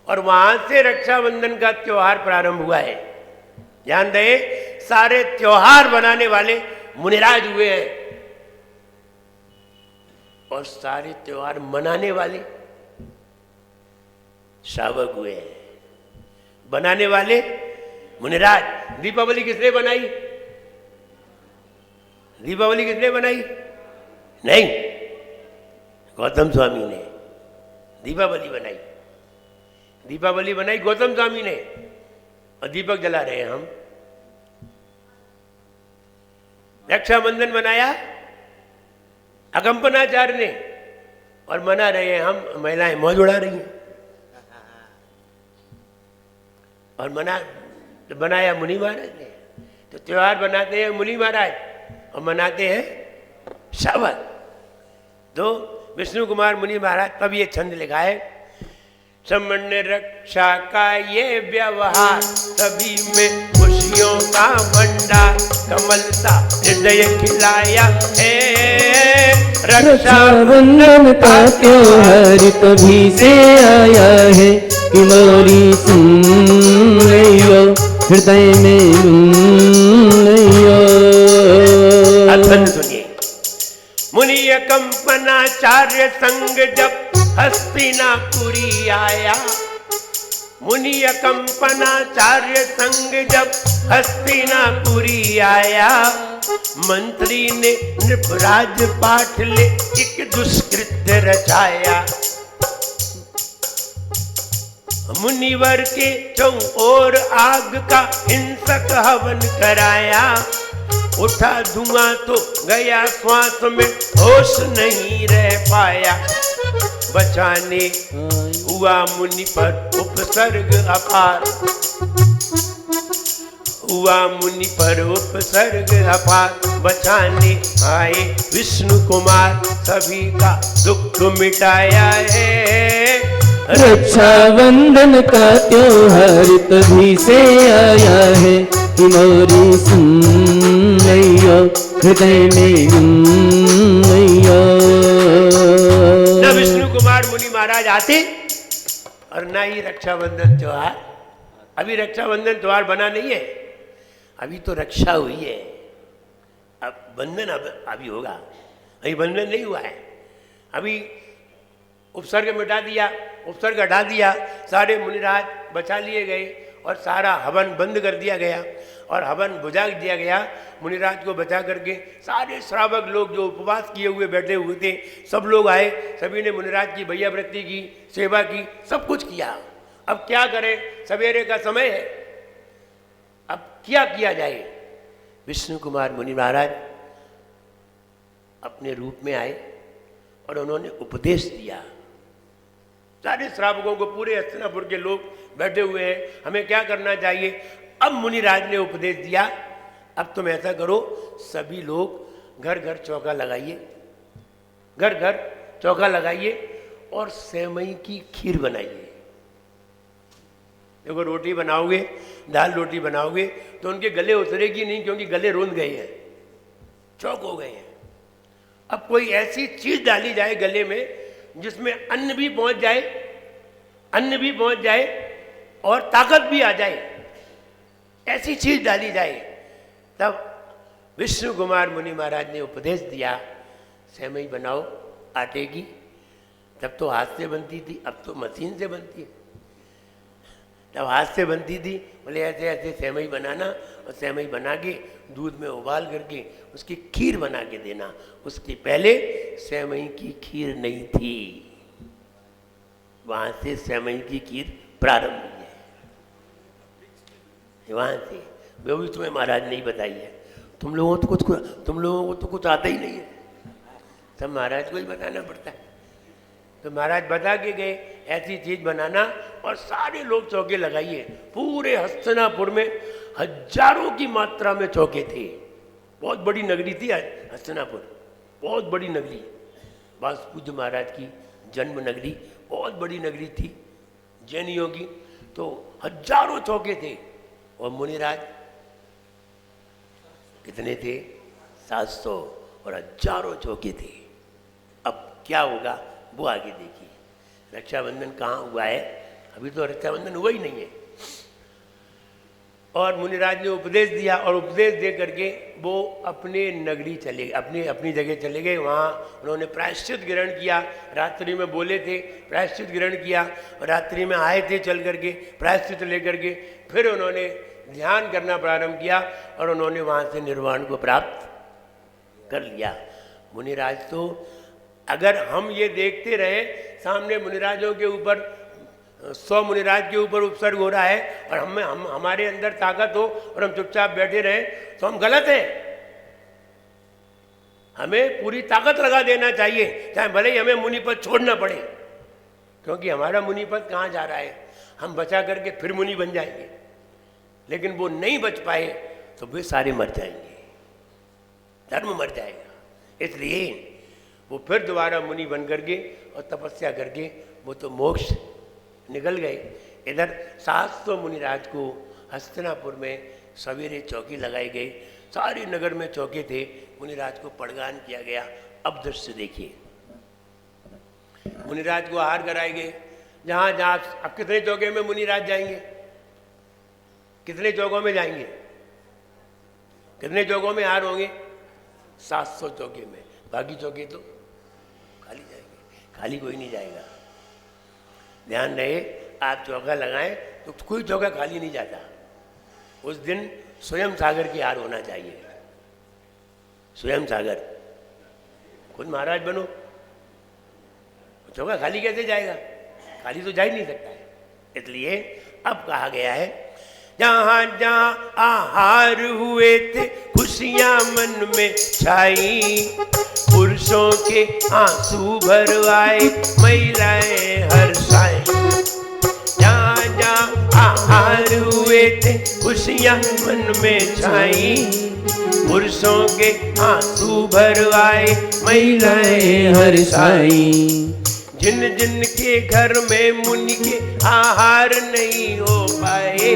और वहां से रक्षाबंधन का त्योहार प्रारंभ हुआ है। ध्यान रहे, सारे त्योहार बनाने वाले मुनिराज हुए हैं और सारे त्योहार मनाने वाले श्रावक हुए हैं। बनाने वाले मुनिराज। दीपावली किसने बनाई? दीपावली किसने बनाई? नहीं, गौतम स्वामी ने दीपावली बनाई। दीपावली बनाई गौतम स्वामी ने, और दीपक जला रहे हैं हम। रक्षाबंधन बनाया अकंपनाचार्य ने, और मना रहे हैं हम, महिलाएं मौज उड़ा रही हैं। और बनाया मुनि महाराज ने। तो त्योहार बनाते हैं मुनि महाराज और मनाते हैं श्रावक। तो विष्णु कुमार मुनि महाराज, तब ये छंद लिखा है। समन रक्षा का ये व्यवहार, सभी में खुशियों का भंडार, कमलता हृदय खिलाया है। रक्षाबंधन का त्योहार तभी से आया है कि मोरी सुन लियो, हृदय में गुन लियो। अथन सुनिए। मुनि कंपनाचार्य संग जब हस्तिनापुरी आया, मुनि कंपनाचार्य संग जब हस्तिनापुरी आया, मंत्री ने नृपराज पाठ ले एक दुष्कृत्य रचाया। मुनिवर के चौओर आग का हिंसक हवन कराया। उठा धुआं तो गया श्वास में, होश नहीं रह पाया। बचाने हुआ मुनि पर उपसर्ग अपार, हुआ मुनि पर उपसर्ग अपार। बचाने आए विष्णु कुमार, सभी का दुख मिटाया है। रक्षाबंधन का त्योहार तभी से आया है कि मोरी सुन मैया हृदय में गुन मैया। न विष्णु कुमार मुनि महाराज आते और ना ही रक्षाबंधन त्योहार। अभी रक्षाबंधन त्योहार बना नहीं है, अभी तो रक्षा हुई है। अब बंधन अभी होगा, अभी बंधन नहीं हुआ है। अभी उपसर्ग मिटा दिया, उपसर्ग हटा दिया, सारे मुनिराज बचा लिए गए और सारा हवन बंद कर दिया गया और हवन बुझा दिया गया। मुनिराज को बचा करके सारे श्रावक लोग जो उपवास किए हुए बैठे हुए थे सब लोग आए, सभी ने मुनिराज की भैयावृत्ति की, सेवा की, सब कुछ किया। अब क्या करें, सवेरे का समय है, अब क्या किया जाए। विष्णु कुमार मुनि महाराज अपने रूप में आए और उन्होंने उपदेश दिया। सारे श्रावकों को, पूरे हस्तिनापुर के लोग बैठे हुए हैं, हमें क्या करना चाहिए। अब मुनिराज ने उपदेश दिया, अब तुम ऐसा करो, सभी लोग घर घर चौका लगाइए, घर घर चौका लगाइए और सेवई की खीर बनाइए। देखो रोटी बनाओगे, दाल रोटी बनाओगे तो उनके गले उतरेगी नहीं, क्योंकि गले रुंध गए हैं, चौक हो गए हैं। अब कोई ऐसी चीज डाली जाए गले में जिसमें अन्न भी पहुंच जाए, अन्न भी पहुंच जाए और ताकत भी आ जाए, ऐसी चीज डाली जाए। तब विष्णु कुमार मुनि महाराज ने उपदेश दिया, सेवई बनाओ आटे की। तब तो हाथ से बनती थी, अब तो मशीन से बनती है। तब हाथ से बनती थी, बोले ऐसे ऐसे सेवई बनाना और सेवई बना के दूध में उबाल करके उसकी खीर बना के देना। उसके पहले सेवई की खीर नहीं थी, वहाँ से सेवई की खीर प्रारंभ हुई है, वहाँ से। वो भी तुम्हें महाराज नहीं बताई है, तुम लोगों को तो कुछ आता ही नहीं है, सब महाराज को ही बताना पड़ता है। तो महाराज बता के गए ऐसी चीज बनाना और सारे लोग चौके लगाइए। पूरे हस्तिनापुर में हजारों की मात्रा में चौके थे। बहुत बड़ी नगरी थी हस्तिनापुर, बहुत बड़ी नगरी, वासुपूज्य महाराज की जन्म नगरी, बहुत बड़ी नगरी थी जैनियों की। तो हजारों चौके थे और मुनिराज कितने थे, 700, और हजारों चौके थे। अब क्या होगा वो आगे देखिए। रक्षाबंधन कहाँ हुआ है, अभी तो रक्षाबंधन हुआ ही नहीं है। और मुनिराज ने उपदेश दिया और उपदेश दे करके वो अपने नगरी चले, अपनी जगह चले गए। वहाँ उन्होंने प्रायश्चित ग्रहण किया, रात्रि में बोले थे प्रायश्चित ग्रहण किया और रात्रि में आए थे चल करके प्रायश्चित लेकर के। फिर उन्होंने ध्यान करना प्रारंभ किया और उन्होंने वहाँ से निर्वाण को प्राप्त कर लिया। मुनिराज तो, अगर हम ये देखते रहे सामने मुनिराजों के ऊपर, 100 मुनिराज के ऊपर उपसर्ग हो रहा है और हम हमारे अंदर ताकत हो और हम चुपचाप बैठे रहे तो हम गलत हैं। हमें पूरी ताकत लगा देना चाहिए, चाहे भले ही हमें मुनिपद छोड़ना पड़े, क्योंकि हमारा मुनिपद कहाँ जा रहा है, हम बचा करके फिर मुनि बन जाएंगे। लेकिन वो नहीं बच पाए तो वे सारे मर जाएंगे, धर्म मर जाएगा। इसलिए वो फिर दोबारा मुनि बन करके और तपस्या करके वो तो मोक्ष निकल गए। इधर 700 मुनिराज को हस्तिनापुर में सवेरे चौकी लगाई गई, सारे नगर में चौके थे, मुनिराज को पड़गान किया गया। अब दृश्य देखिए, मुनिराज को आहार कराए गए। जहाँ जहाँ, अब कितने चौके में मुनिराज जाएंगे, कितने चौकों में जाएंगे, कितने चौकों में आहार होंगे, 700 चौके में। बाकी चौके तो खाली जाएंगे, खाली कोई नहीं जाएगा। ध्यान रहे, आप चौका लगाएं तो कोई चौका खाली नहीं जाता। उस दिन स्वयं सागर की हार होना चाहिए, स्वयं सागर, खुद महाराज बनो। चौका खाली कैसे जाएगा, खाली तो जा ही नहीं सकता है। इसलिए अब कहा गया है, जहाँ जहाँ आहार हुए थे खुशियाँ मन में छाई, पुरुषों के आंसू भरवाए महिलाएं हर्षाई। जहाँ जहाँ आहार हुए थे खुशियाँ मन में छाई, पुरुषों के आंसू भरवाए महिलाएं हर्षाई। जिन जिन के घर में मुनि के आहार नहीं हो पाए,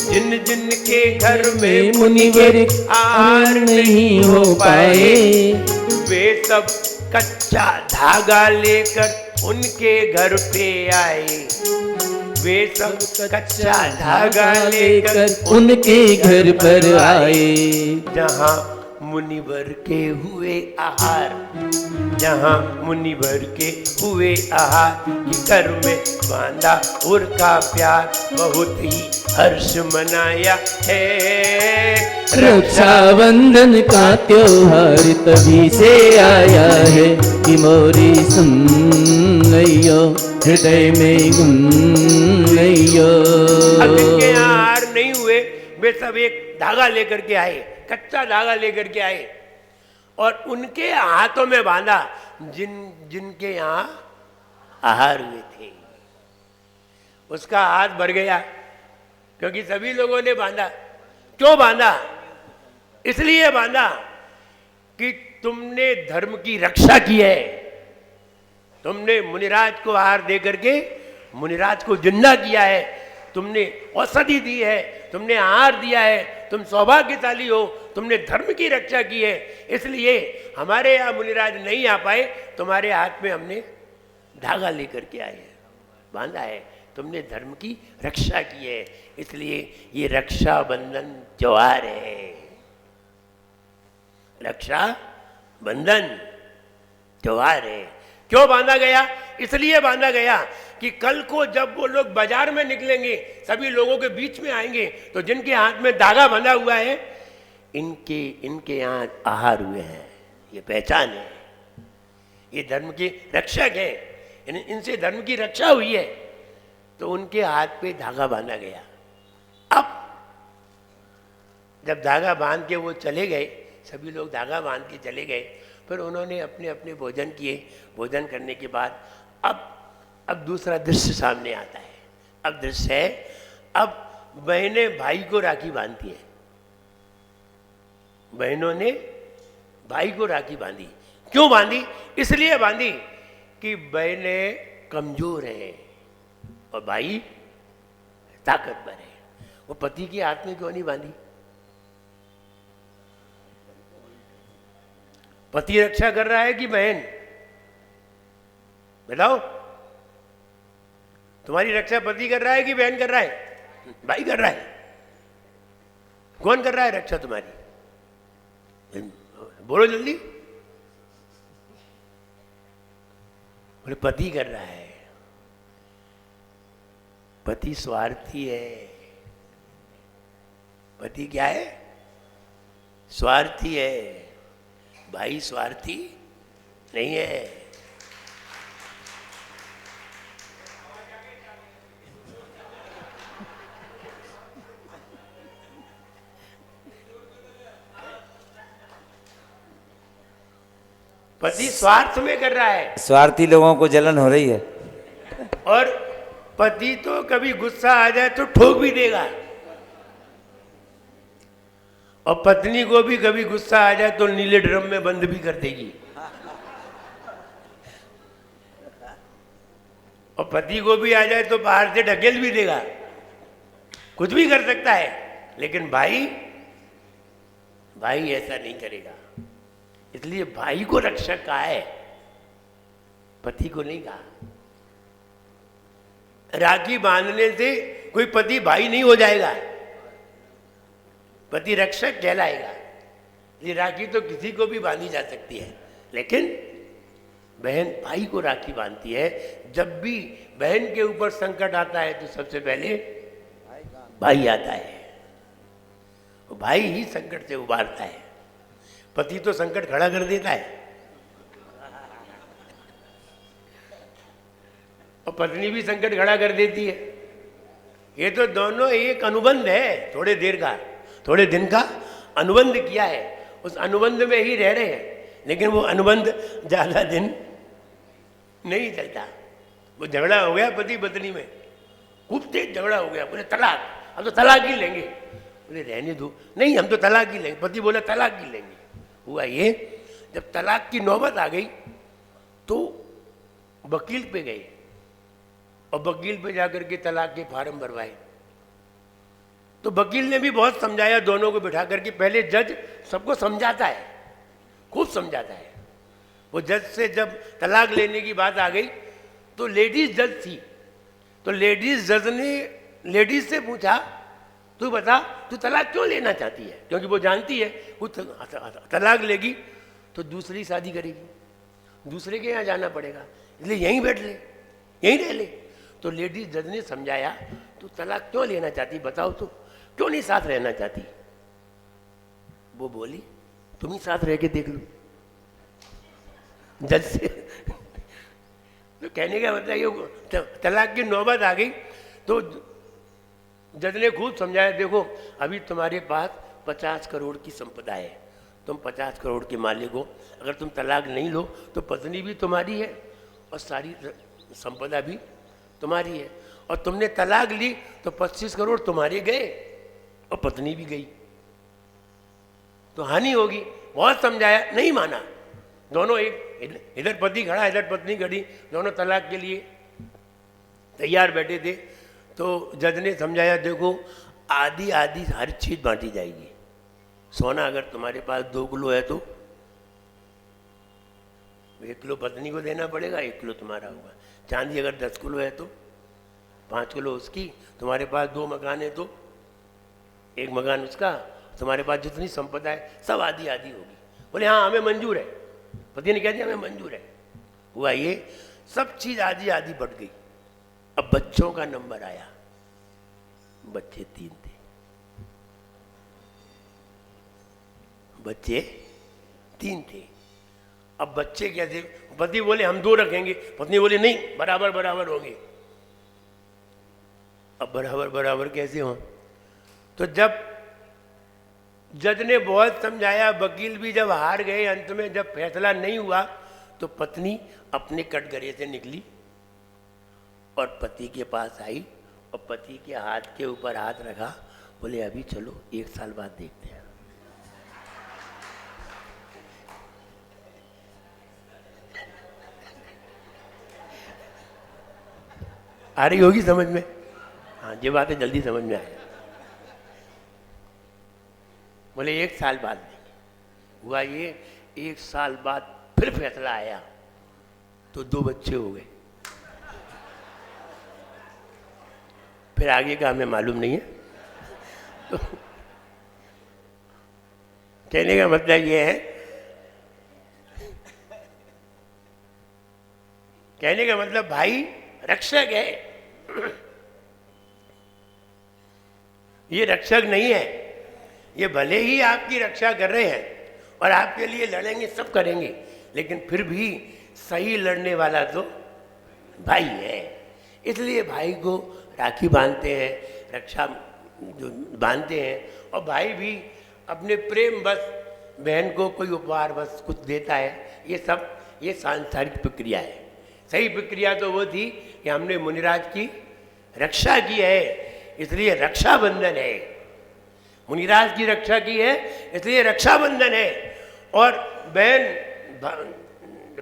जिन जिन के घर में मुनिवर आहार नहीं हो पाए, वे सब कच्चा धागा लेकर उनके घर पे आए, वे सब कच्चा धागा लेकर उनके घर पर आए। जहाँ मुनिवर के हुए आहार, जहाँ मुनिवर के हुए आहार, कि घर में बांधा उनका प्यार, बहुत ही हर्ष मनाया है। रक्षाबंधन का त्योहार तभी से आया है कि मोरी सुन गइयो हृदय में गुन गइयो। अब जिनके यहाँ हार नहीं हुए वे सब एक धागा लेकर के आए, कच्चा धागा लेकर के आए और उनके हाथों में बांधा जिनके यहाँ आहार हुए थे। उसका हाथ भर गया क्योंकि सभी लोगों ने बांधा। क्यों बांधा? इसलिए बांधा कि तुमने धर्म की रक्षा की है, तुमने मुनिराज को आहार दे करके मुनिराज को जिंदा किया है, तुमने औषधि दी है, तुमने आहार दिया है, तुम सौभाग्यशाली हो, तुमने धर्म की रक्षा की है। इसलिए हमारे यहाँ मुनिराज नहीं आ पाए, तुम्हारे हाथ में हमने धागा लेकर के आए हैं, बांधा है, तुमने धर्म की रक्षा की है, इसलिए ये रक्षा बंधन त्योहार है। रक्षा बंधन त्योहार है। क्यों बांधा गया? इसलिए बांधा गया कि कल को जब वो लोग बाजार में निकलेंगे, सभी लोगों के बीच में आएंगे, तो जिनके हाथ में धागा बंधा हुआ है, इनके यहाँ आहार हुए हैं, ये पहचान है, ये धर्म के रक्षक हैं, इनसे धर्म की रक्षा हुई है, तो उनके हाथ पे धागा बांधा गया। अब जब धागा बांध के वो चले गए, सभी लोग धागा बांध के चले गए, फिर उन्होंने अपने अपने भोजन किए। भोजन करने के बाद अब दूसरा दृश्य सामने आता है। अब दृश्य है, अब बहनें भाई को राखी बांधती हैं। बहनों ने भाई को राखी बांधी। क्यों बांधी? इसलिए बांधी कि बहनें कमजोर हैं और भाई ताकतवर है। वो पति के हाथ में क्यों नहीं बांधी? पति रक्षा कर रहा है कि बहन? बताओ, तुम्हारी रक्षा पति कर रहा है कि बहन कर रहा है? भाई कर रहा है। कौन कर रहा है रक्षा तुम्हारी? बोलो जल्दी। बोले पति कर रहा है। पति स्वार्थी है। पति क्या है? स्वार्थी है। भाई स्वार्थी नहीं है। पति स्वार्थ में कर रहा है। स्वार्थी लोगों को जलन हो रही है। और पति तो कभी गुस्सा आ जाए तो ठोक भी देगा, और पत्नी को भी कभी गुस्सा आ जाए तो नीले ड्रम में बंद भी कर देगी। और पति को भी आ जाए तो बाहर से ढकेल भी देगा, कुछ भी कर सकता है। लेकिन भाई ऐसा नहीं करेगा। इसलिए भाई को रक्षक कहा है, पति को नहीं कहा। राखी बांधने से कोई पति भाई नहीं हो जाएगा, पति रक्षक कहलाएगा। ये राखी तो किसी को भी बांधी जा सकती है, लेकिन बहन भाई को राखी बांधती है। जब भी बहन के ऊपर संकट आता है तो सबसे पहले भाई आता है, भाई ही संकट से उबारता है। पति तो संकट खड़ा कर देता है, और पत्नी भी संकट खड़ा कर देती है। ये तो दोनों एक अनुबंध है, थोड़े दिन का अनुबंध किया है, उस अनुबंध में ही रह रहे हैं। लेकिन वो अनुबंध ज्यादा दिन नहीं चलता। वो झगड़ा हो गया पति पत्नी में, खूब तेज झगड़ा हो गया, बोले तलाक, हम तो तलाक ही लेंगे। बोले रहने दो, नहीं हम तो तलाक ही लेंगे। पति बोला तलाक ही लेंगे। हुआ ये, जब तलाक की नौबत आ गई तो वकील पे गए और वकील पे जाकर के तलाक के फार्म भरवाए। तो वकील ने भी बहुत समझाया दोनों को बिठा करके। पहले जज सबको समझाता है, खूब समझाता है। वो जज से जब तलाक लेने की बात आ गई तो लेडीज जज थी, तो लेडीज जज ने लेडीज से पूछा, तू बता तू तलाक क्यों लेना चाहती है? क्योंकि वो जानती है वो तलाक लेगी तो दूसरी शादी करेगी, दूसरे के यहाँ जाना पड़ेगा, इसलिए यहीं बैठ ले, यहीं रह ले। तो लेडीज जज ने समझाया, तू तलाक क्यों लेना चाहती, बताओ तो, क्यों नहीं साथ रहना चाहती? वो बोली, तुम ही साथ रह के देख लो। जज से तो कहने का मतलब ये तलाक की नौबत आ गई। तो जज ने खूब समझाया, देखो अभी तुम्हारे पास 50 करोड़ की संपदा है, तुम 50 करोड़ के मालिक हो, अगर तुम तलाक नहीं लो तो पत्नी भी तुम्हारी है और सारी संपदा भी तुम्हारी है, और तुमने तलाक ली तो 25 करोड़ तुम्हारे गए और पत्नी भी गई, तो हानि होगी। बहुत समझाया, नहीं माना। दोनों, एक इधर पति खड़ा इधर पत्नी खड़ी, दोनों तलाक के लिए तैयार बैठे थे। तो जज ने समझाया, देखो आधी आधी हर चीज बांटी जाएगी। सोना अगर तुम्हारे पास 2 किलो है तो 1 किलो पत्नी को देना पड़ेगा, 1 किलो तुम्हारा होगा। चांदी अगर 10 किलो है तो 5 किलो उसकी, तुम्हारे पास 2 मकान है तो 1 मकान उसका, तुम्हारे पास जितनी संपदा है सब आधी आधी होगी। बोले हाँ हमें मंजूर है। पति ने कह दिया हमें मंजूर है। हुआ ये, सब चीज आधी आधी बढ़ गई। अब बच्चों का नंबर आया, बच्चे 3 थे, बच्चे 3 थे। अब बच्चे क्या थे, पति बोले हम 2 रखेंगे, पत्नी बोले नहीं बराबर बराबर होंगे। अब बराबर बराबर कैसे हो? तो जब जज ने बहुत समझाया, वकील भी जब हार गए, अंत में जब फैसला नहीं हुआ तो पत्नी अपने कटघरे से निकली और पति के पास आई और पति के हाथ के ऊपर हाथ रखा, बोले अभी चलो 1 साल बाद देखते हैं। आ रही होगी समझ में? हाँ, ये बातें जल्दी समझ में आए। बोले 1 साल बाद देंगे। हुआ ये, 1 साल बाद फिर फैसला आया तो 2 बच्चे हो गए। फिर आगे का हमें मालूम नहीं है। तो कहने का मतलब ये है, कहने का मतलब भाई रक्षक है, ये रक्षक नहीं है। ये भले ही आपकी रक्षा कर रहे हैं और आपके लिए लड़ेंगे, सब करेंगे, लेकिन फिर भी सही लड़ने वाला तो भाई है। इसलिए भाई को राखी बांधते हैं, रक्षा जो बांधते हैं, और भाई भी अपने प्रेम बस बहन को कोई उपहार बस कुछ देता है। ये सब ये सांसारिक प्रक्रिया है। सही प्रक्रिया तो वो थी कि हमने मुनिराज की रक्षा की है, इसलिए रक्षाबंधन है। मुनिराज की रक्षा की है इसलिए रक्षाबंधन है, और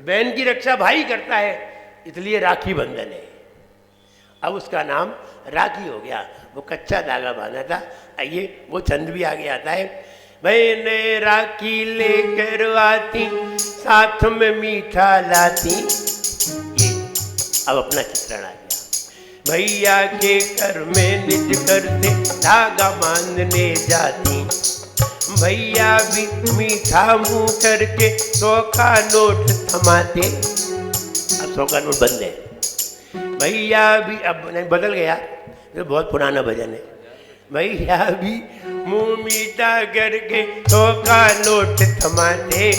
बहन की रक्षा भाई करता है इसलिए राखी बंधन है। अब उसका नाम राखी हो गया। वो कच्चा धागा बांधा था। आइए वो छंद भी आगे आता है, बहने राखी लेकर आती, साथ में मीठा लाती। ये अब अपना चित्रण आ गया। भैया के घर में निज कर से धागा बांधने जाती, भैया भी मीठा मुंह करके 100 का नोट थमाते। अब 100 का नोट बंद है। भैया भी, अब नहीं बदल गया, ये बहुत पुराना भजन है। भैया भी मुंह मीठा करके 100 का नोट थमाते,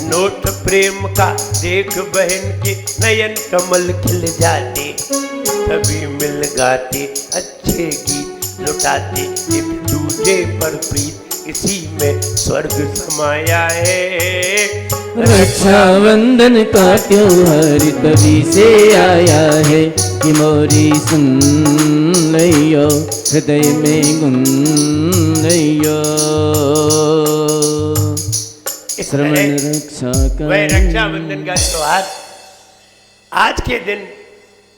नोट प्रेम का देख बहन के नयन कमल खिल जाते, सभी मिल गाते अच्छे गीत लुटाते, एक दूजे पर प्रीत इसी में स्वर्ग समाया है। रक्षाबंधन का त्योहार तभी से आया है कि मोरी सुन लियो, हृदय में गुन लियो। श्रवण रक्षा का वह रक्षाबंधन का त्योहार आज के दिन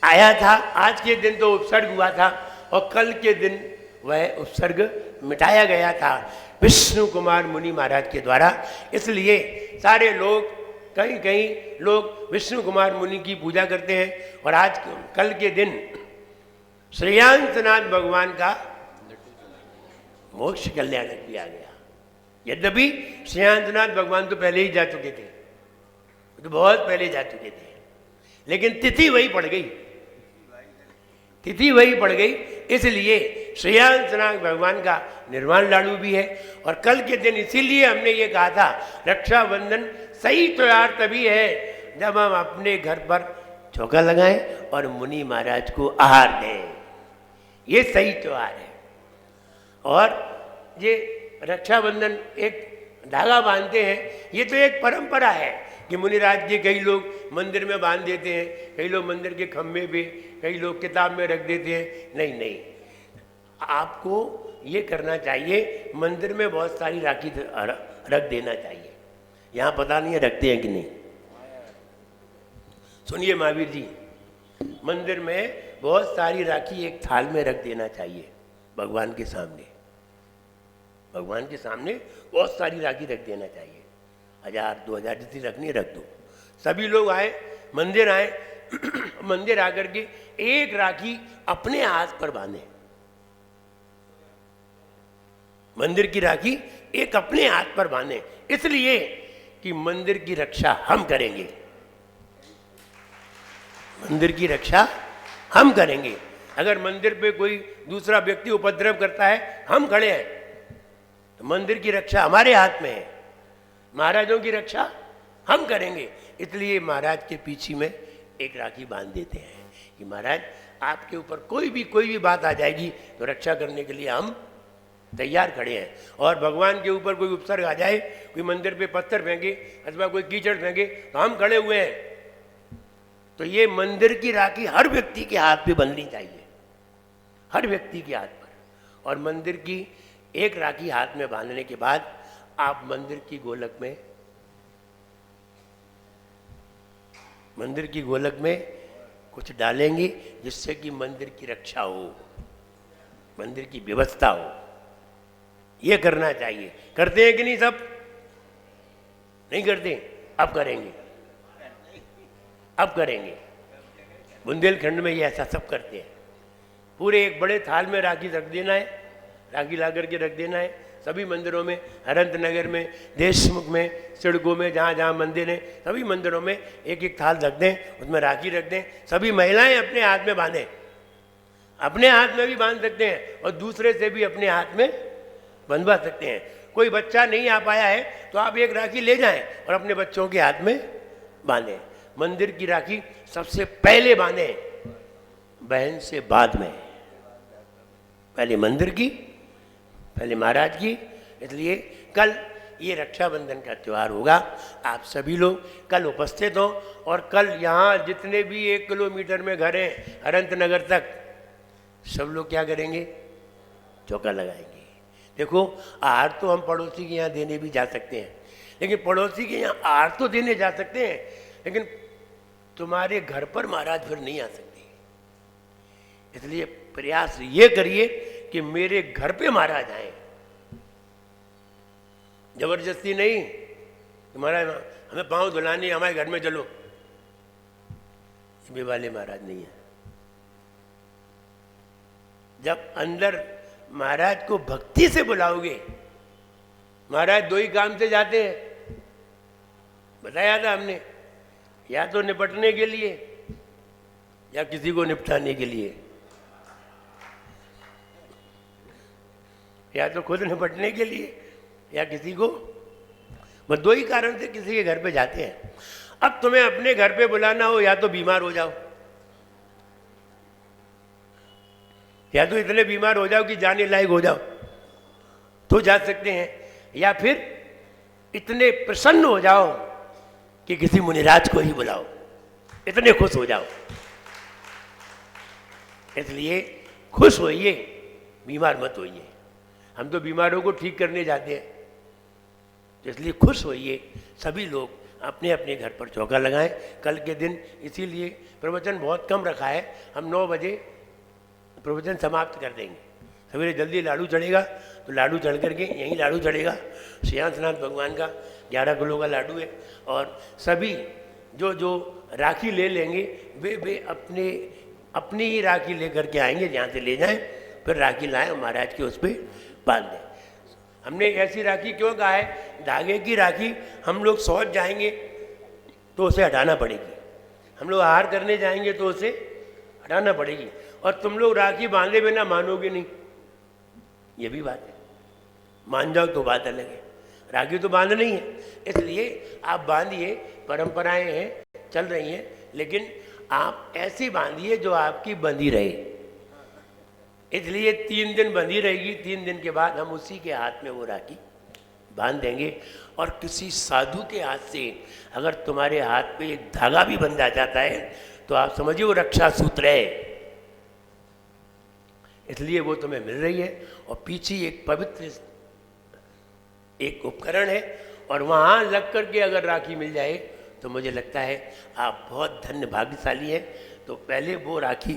आया था, आज के दिन तो उपसर्ग हुआ था और कल के दिन वह उपसर्ग मिटाया गया था विष्णु कुमार मुनि महाराज के द्वारा। इसलिए सारे लोग, कहीं कहीं लोग विष्णु कुमार मुनि की पूजा करते हैं और आज कल के दिन श्रेयांसनाथ भगवान का मोक्ष कल्याणक भी आ गया। यद्यपि श्रेयांसनाथ भगवान तो पहले ही जा चुके थे, तो बहुत पहले जा चुके थे, लेकिन तिथि वही पड़ गई, तिथि वही पड़ गई। इसलिए श्रेयांसनाथ भगवान का निर्वाण लाडू भी है। और कल के दिन इसीलिए हमने ये कहा था रक्षाबंधन सही त्योहार तभी है जब हम अपने घर पर चौका लगाएं और मुनि महाराज को आहार दें। ये सही त्योहार है। और ये रक्षाबंधन एक धागा बांधते हैं, ये तो एक परंपरा है कि मुनिराज के कई लोग मंदिर में बांध देते हैं, कई लोग मंदिर के खम्भे पे, कई लोग किताब में रख देते हैं। नहीं नहीं, आपको ये करना चाहिए, मंदिर में बहुत सारी राखी रख देना चाहिए। यहाँ पता नहीं है रखते हैं कि नहीं। सुनिए महावीर जी, मंदिर में बहुत सारी राखी एक थाल में रख देना चाहिए भगवान के सामने। भगवान के सामने बहुत सारी राखी रख देना चाहिए, 1000 2000 जितनी रखनी रख दो। सभी लोग आए, मंदिर आए, मंदिर आकर के एक राखी अपने हाथ पर बांधे। मंदिर की राखी एक अपने हाथ पर बांधे, इसलिए कि मंदिर की रक्षा हम करेंगे। मंदिर की रक्षा हम करेंगे। अगर मंदिर पे कोई दूसरा व्यक्ति उपद्रव करता है, हम खड़े हैं, तो मंदिर की रक्षा हमारे हाथ में है। महाराजों की रक्षा हम करेंगे। इसलिए महाराज के पीछे में एक राखी बांध देते हैं कि महाराज आपके ऊपर कोई भी बात आ जाएगी तो रक्षा करने के लिए हम तैयार खड़े हैं। और भगवान के ऊपर कोई उपसर्ग आ जाए, कोई मंदिर पे पत्थर फेंके अथवा कोई कीचड़ फेंके, तो हम खड़े हुए हैं। तो ये मंदिर की राखी हर व्यक्ति के हाथ पे बंधनी चाहिए, हर व्यक्ति के हाथ पर। और मंदिर की एक राखी हाथ में बांधने के बाद आप मंदिर की गोलक में कुछ डालेंगे जिससे कि मंदिर की रक्षा हो, मंदिर की व्यवस्था हो। ये करना चाहिए। करते हैं कि नहीं सब? नहीं करते? अब करेंगे, अब करेंगे। बुंदेलखंड में ये ऐसा सब करते हैं। पूरे एक बड़े थाल में राखी रख देना है, राखी ला करके रख देना है। सभी मंदिरों में, अनंत नगर में, देशमुख में, सिड़कों में, जहाँ जहाँ मंदिर हैं, सभी मंदिरों में एक एक थाल रख दें, उसमें राखी रख दें। सभी महिलाएं अपने हाथ में बांधें, अपने हाथ में भी बांध सकते हैं और दूसरे से भी अपने हाथ में बंधवा सकते हैं। कोई बच्चा नहीं आ पाया है तो आप एक राखी ले जाएं और अपने बच्चों के हाथ में बांधें। मंदिर की राखी सबसे पहले बांधें, बहन से बाद में। पहले मंदिर की, पहले महाराज की। इसलिए कल ये रक्षाबंधन का त्यौहार होगा। आप सभी लोग कल उपस्थित हों और कल यहाँ जितने भी 1 किलोमीटर में घर हैं अनंत नगर तक, सब लोग क्या करेंगे? चौका लगाएंगे। देखो, आहार तो हम पड़ोसी के यहाँ देने भी जा सकते हैं, लेकिन पड़ोसी के यहाँ आहार तो देने जा सकते हैं, लेकिन तुम्हारे घर पर महाराज फिर नहीं आ सकते। इसलिए प्रयास ये करिए कि मेरे घर पे महाराज आए। जबरदस्ती नहीं कि महाराज हमें पाँव धुलाने हमारे घर में चलो, ये वाले महाराज नहीं है। जब अंदर महाराज को भक्ति से बुलाओगे, महाराज 2 ही काम से जाते हैं, बताया था हमने, या तो निपटने के लिए या किसी को निपटाने के लिए, या तो खुद निपटने के लिए या किसी को, बस 2 ही कारण से किसी के घर पे जाते हैं। अब तुम्हें अपने घर पे बुलाना हो, या तो बीमार हो जाओ, या तो इतने बीमार हो जाओ कि जाने लायक हो जाओ तो जा सकते हैं, या फिर इतने प्रसन्न हो जाओ कि किसी मुनिराज को ही बुलाओ, इतने खुश हो जाओ। इसलिए खुश होइए, बीमार मत होइए। हम तो बीमारों को ठीक करने जाते हैं, तो इसलिए खुश होइए। सभी लोग अपने अपने घर पर चौका लगाएं कल के दिन। इसीलिए प्रवचन बहुत कम रखा है, हम 9 बजे प्रवचन समाप्त कर देंगे। सवेरे जल्दी लाडू चढ़ेगा तो लाडू चढ़ करके यहीं लाडू चढ़ेगा। श्रेयांसनाथ भगवान का 11 किलो का लाडू है। और सभी जो जो राखी ले लेंगे वे अपनी ही राखी लेकर के आएंगे, जहाँ से ले जाएं, फिर राखी लाएं और महाराज के उस पर बांध दें। हमने ऐसी राखी क्यों कहा है? धागे की राखी हम लोग शौच जाएंगे तो उसे हटाना पड़ेगी, हम लोग आहार करने जाएंगे तो उसे हटाना पड़ेगी, और तुम लोग राखी बांधे बिना मानोगे नहीं, ये भी बात है। मान जाओ तो बात अलग है, राखी तो बांध नहीं है। इसलिए आप बांधिए, परंपराएं हैं चल रही हैं, लेकिन आप ऐसी बांधिए जो आपकी बंधी रहे। इसलिए 3 दिन बंधी रहेगी, 3 दिन के बाद हम उसी के हाथ में वो राखी बांध देंगे। और किसी साधु के हाथ से अगर तुम्हारे हाथ पे एक धागा भी बंधा जाता है तो आप समझिए वो रक्षा सूत्र है। इसलिए वो तुम्हें मिल रही है, और पीछे एक पवित्र एक उपकरण है, और वहाँ लग करके अगर राखी मिल जाए तो मुझे लगता है आप बहुत धन्य भाग्यशाली हैं। तो पहले वो राखी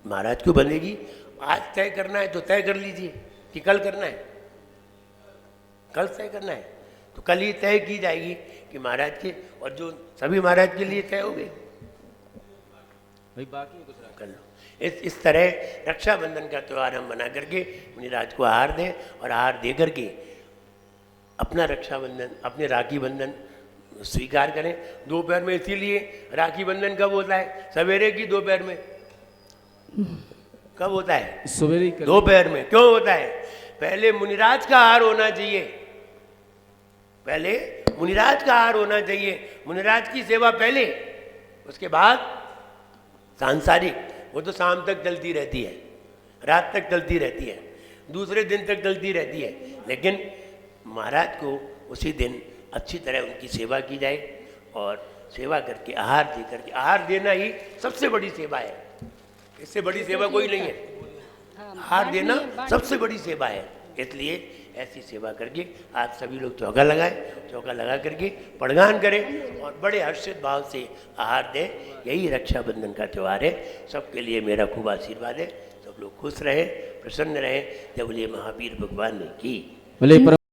महाराज को बंधेगी। आज तय करना है तो तय कर लीजिए कि कल करना है, कल तय करना है तो कल ही तय की जाएगी कि महाराज के, और जो सभी महाराज के लिए तय हो गए भाई बाकी कुछ कर लो। इस तरह रक्षाबंधन का त्यौहार हम बना करके मुनिराज को आहार दें, और आहार दे करके अपना रक्षाबंधन, अपने राखी बंधन स्वीकार करें। दोपहर में इसीलिए राखी बंधन कब होता है? सवेरे की दोपहर में? कब होता है? सवेरे दोपहर में। क्यों होता है? पहले मुनिराज का आहार होना चाहिए, पहले मुनिराज का आहार होना चाहिए, मुनिराज की सेवा पहले, उसके बाद सांसारिक, वो तो शाम तक चलती रहती है, रात तक चलती रहती है, दूसरे दिन तक चलती रहती है। लेकिन महाराज को उसी दिन अच्छी तरह उनकी सेवा की जाए, और सेवा करके आहार दे करके, आहार देना ही सबसे बड़ी सेवा है, इससे बड़ी सेवा कोई नहीं है। आहार देना सबसे बड़ी सेवा है। इसलिए ऐसी सेवा करके आप सभी लोग चौका लगाएं, चौका लगा करके पड़गान करें और बड़े हर्षित भाव से आहार दें। यही रक्षाबंधन का त्यौहार है। सबके लिए मेरा खूब आशीर्वाद है, सब लोग खुश रहें, प्रसन्न रहें। जब बोलिए महावीर भगवान ने की।